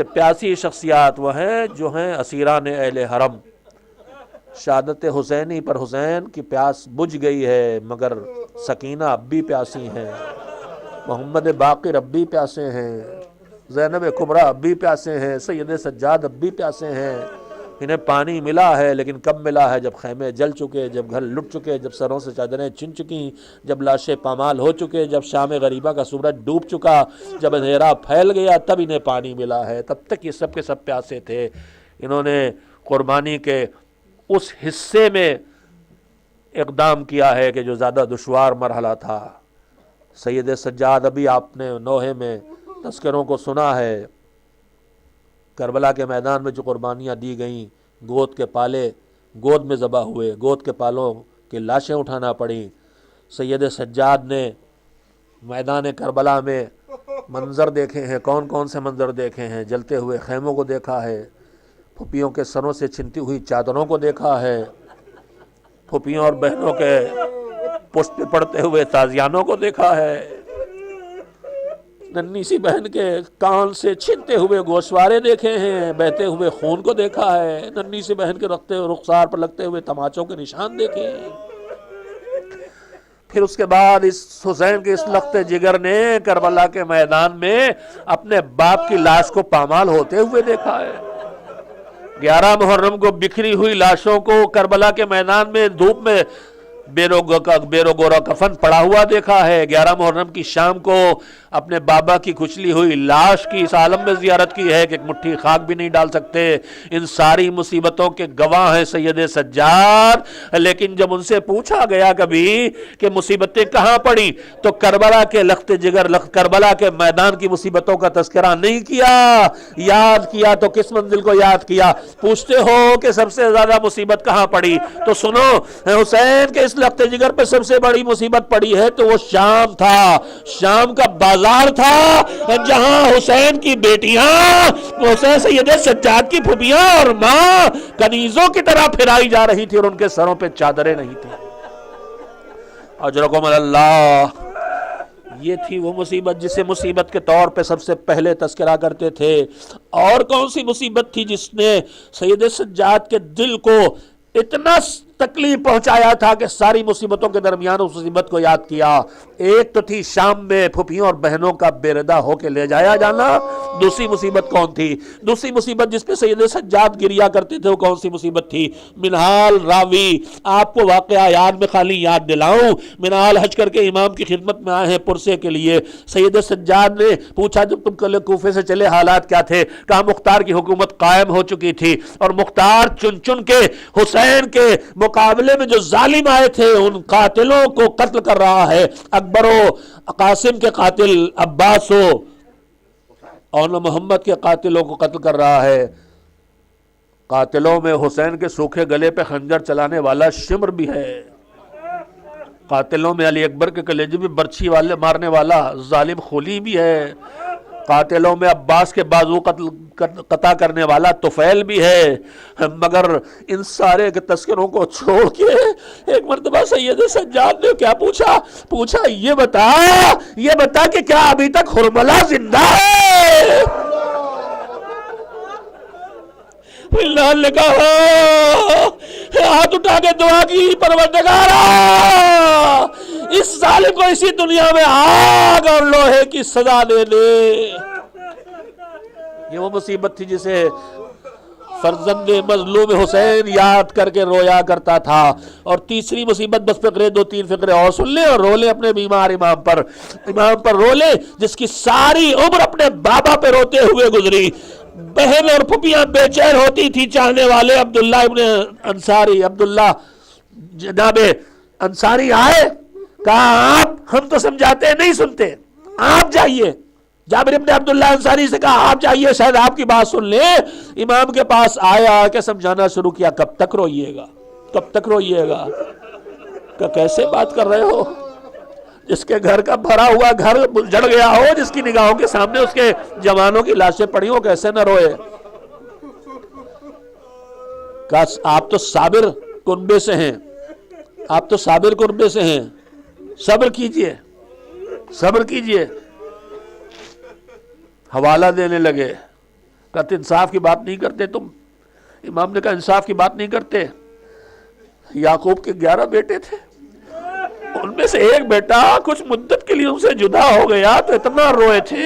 پیاسی شخصیات وہ ہیں جو ہیں اسیران اہل حرم. شہادت حسینی پر حسین کی پیاس بجھ گئی ہے مگر سکینہ اب بھی پیاسی ہیں، محمد باقر اب بھی پیاسے ہیں، زینب کبریٰ اب بھی پیاسے ہیں، سید سجاد اب بھی پیاسے ہیں، انہیں پانی ملا ہے لیکن کب ملا ہے؟ جب خیمے جل چکے، جب گھر لٹ چکے، جب سروں سے چادریں چھن چکی، جب لاشیں پامال ہو چکے، جب شام غریبہ کا سورج ڈوب چکا، جب اندھیرا پھیل گیا، تب انہیں پانی ملا ہے۔ تب تک یہ سب کے سب پیاسے تھے۔ انہوں نے قربانی کے اس حصے میں اقدام کیا ہے کہ جو زیادہ دشوار مرحلہ تھا۔ سید سجاد، ابھی آپ نے نوحے میں تذکروں کو سنا ہے، کربلا کے میدان میں جو قربانیاں دی گئیں، گود کے پالے گود میں ذبح ہوئے، گود کے پالوں کی لاشیں اٹھانا پڑیں۔ سید سجاد نے میدان کربلا میں منظر دیکھے ہیں، کون کون سے منظر دیکھے ہیں؟ جلتے ہوئے خیموں کو دیکھا ہے، پھپھیوں کے سروں سے چھنتی ہوئی چادروں کو دیکھا ہے، پھپھیوں اور بہنوں کے پشت پہ پڑتے ہوئے تازیانوں کو دیکھا ہے، ننھی سی بہن کے کان سے چھنتے ہوئے گوشوارے دیکھے ہیں، بہتے ہوئے خون کو دیکھا ہے، ننھی سی بہن کے رخسار پر لگتے ہوئے تماچوں کے نشان دیکھے ہیں۔ پھر اس کے بعد اس حسین کے اس لخت جگر نے کربلا کے میدان میں اپنے باپ کی لاش کو پامال ہوتے ہوئے دیکھا ہے۔ 11 محرم کو بکھری ہوئی لاشوں کو کربلا کے میدان میں دھوپ میں بیرو گورا کفن پڑا ہوا دیکھا ہے۔ 11 محرم کی شام کو اپنے بابا کی کچلی ہوئی لاش کی اس عالم میں زیارت کی ہے کہ ایک مٹھی خاک بھی نہیں ڈال سکتے۔ ان ساری مصیبتوں کے گواہ ہیں سید سجاد۔ لیکن جب ان سے پوچھا گیا کبھی کہ مصیبتیں کہاں پڑی تو کربلا کے لخت جگر، کربلا کے میدان کی مصیبتوں کا تذکرہ نہیں کیا۔ یاد کیا تو کس منزل کو یاد کیا؟ پوچھتے ہو کہ سب سے زیادہ مصیبت کہاں پڑی تو سنو، حسین کے اس لخت جگر پہ سب سے بڑی مصیبت پڑی ہے تو وہ شام تھا، شام کا بازار تھا، جہاں حسین کی بیٹیاں، حسین سید سجاد کی پھوپھیاں اور ماں کنیزوں کی طرح پھرائی جا رہی تھی اور ان کے سروں پہ چادریں نہیں تھیں۔ اجرکم اللہ، یہ تھی وہ مصیبت جسے مصیبت کے طور پہ سب سے پہلے تذکرہ کرتے تھے۔ اور کون سی مصیبت تھی جس نے سید سجاد کے دل کو اتنا تکلیف پہنچایا تھا کہ ساری مصیبتوں کے درمیان اس مصیبت کو یاد کیا؟ ایک تو تھی شام میں پھوپھیوں اور بہنوں کا بے ردا ہو کے لے جایا جانا۔ دوسری مصیبت کون تھی؟ دوسری مصیبت جس پہ سید سجاد گریا کرتے تھے وہ کون سی مصیبت تھی؟ منہال راوی، آپ کو واقعہ یاد میں خالی یاد دلاؤں، منہال حج کر کے امام کی خدمت میں آئے ہیں پرسے کے لیے۔ سید سجاد نے پوچھا جب تم کل کوفے سے چلے حالات کیا تھے؟ کہا مختار کی حکومت قائم ہو چکی تھی اور مختار چن چن کے حسین کے مقابلے میں جو ظالم آئے تھے ان قاتلوں کو قتل کر رہا ہے۔ اکبر و قاسم کے قاتل عباس و اور محمد کے قاتلوں کو قتل کر رہا ہے۔ قاتلوں میں حسین کے سوکھے گلے پہ خنجر چلانے والا شمر بھی ہے، قاتلوں میں علی اکبر کے کلیجے میں برچھی والے مارنے والا ظالم خلی بھی ہے، قاتلوں میں عباس کے بازو قطع کرنے والا طفیل بھی ہے۔ مگر ان سارے کے تذکروں کو چھوڑ کے ایک مرتبہ سید سجاد نے کیا پوچھا یہ بتا کہ کیا ابھی تک حرملہ زندہ ہے؟ اللہ نے کہا، ہاتھ اٹھا کے دعا کی، پروردگارا اس ظالم کو اسی دنیا میں آگ اور لوہے کی سزا دے دے۔ یہ وہ مصیبت تھی جسے فرزند مظلوم حسین یاد کر کے رویا کرتا تھا۔ اور تیسری مصیبت، بس فقرے 2-3 فقرے اور سن لیں اور رو لیں اپنے بیمار امام پر رو لیں، جس کی ساری عمر اپنے بابا پہ روتے ہوئے گزری۔ بہن اور پھپھیاں بے چین ہوتی تھی، چاہنے والے عبداللہ ابن انصاری، عبداللہ جناب انصاری آئے، کہا آپ ہم تو سمجھاتے ہیں نہیں سنتے، آپ جائیے۔ جابر ابن عبداللہ انصاری سے کہا آپ جائیے، شاید آپ کی بات سن لیں۔ امام کے پاس آیا کہ سمجھانا شروع کیا، کب تک روئیے گا، کب تک روئیے گا؟ کہ کیسے بات کر رہے ہو؟ جس کے گھر کا بھرا ہوا گھر جڑ گیا ہو، جس کی نگاہوں کے سامنے اس کے جوانوں کی لاشیں پڑی ہو، کیسے نہ روئے؟ کہ آپ تو صابر کنبے سے ہیں، آپ تو صابر کنبے سے ہیں، صبر کیجئے، صبر کیجئے۔ حوالہ دینے لگے، کہتے انصاف کی بات نہیں کرتے تم؟ امام نے کہا انصاف کی بات نہیں کرتے۔ یعقوب کے 11 بیٹے تھے، ان میں سے ایک بیٹا کچھ مدت کے لیے ان سے جدا ہو گیا تو اتنا روئے تھے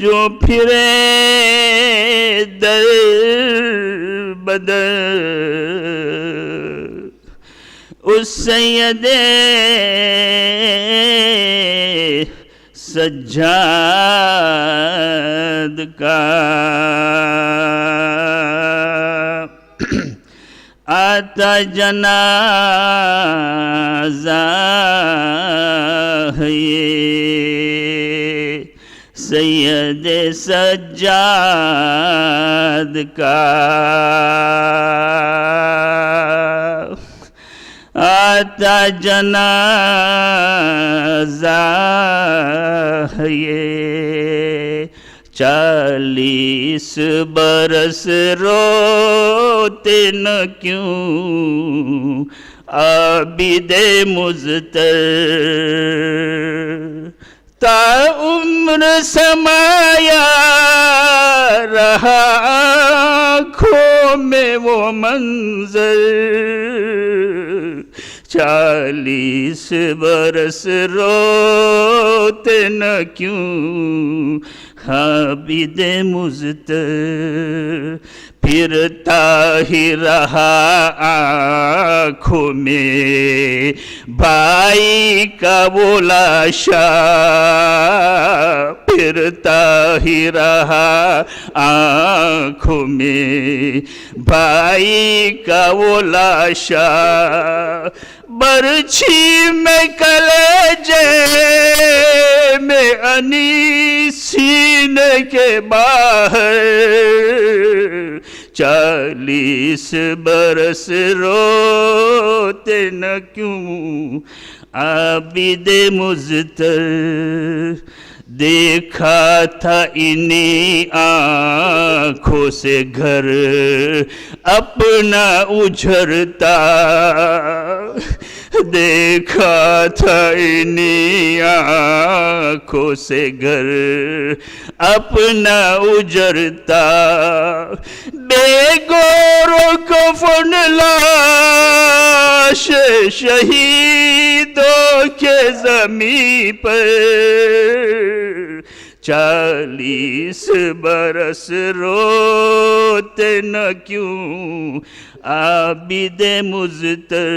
جو پھرے در بدر اس سید سجاد کا آتا جنازہ ہے یہ سید سجاد کا آتا جنازہ ہے یہ 40 برس روتے نہ کیوں عابد مضطر تا عمر سمایا رہا آنکھوں میں وہ منظر 40 برس روتے نہ کیوں عابد مضطر پھرتا ہی رہا آنکھوں میں بھائی کا وہ لاشا پھرتا ہی رہا آنکھوں میں بھائی کا وہ لاشا برچھی میں کلیجے میں انی سینے کے باہر 40 برس روتے نہ کیوں عابد مضطر دیکھا تھا انہی آنکھوں سے گھر اپنا اجھرتا دیکھا تھا انہی آنکھوں سے گھر اپنا اجھرتا بے گور و کفن لاش شہیدوں کے زمین پر 40 برس روتے نہ کیوں عابد مضطر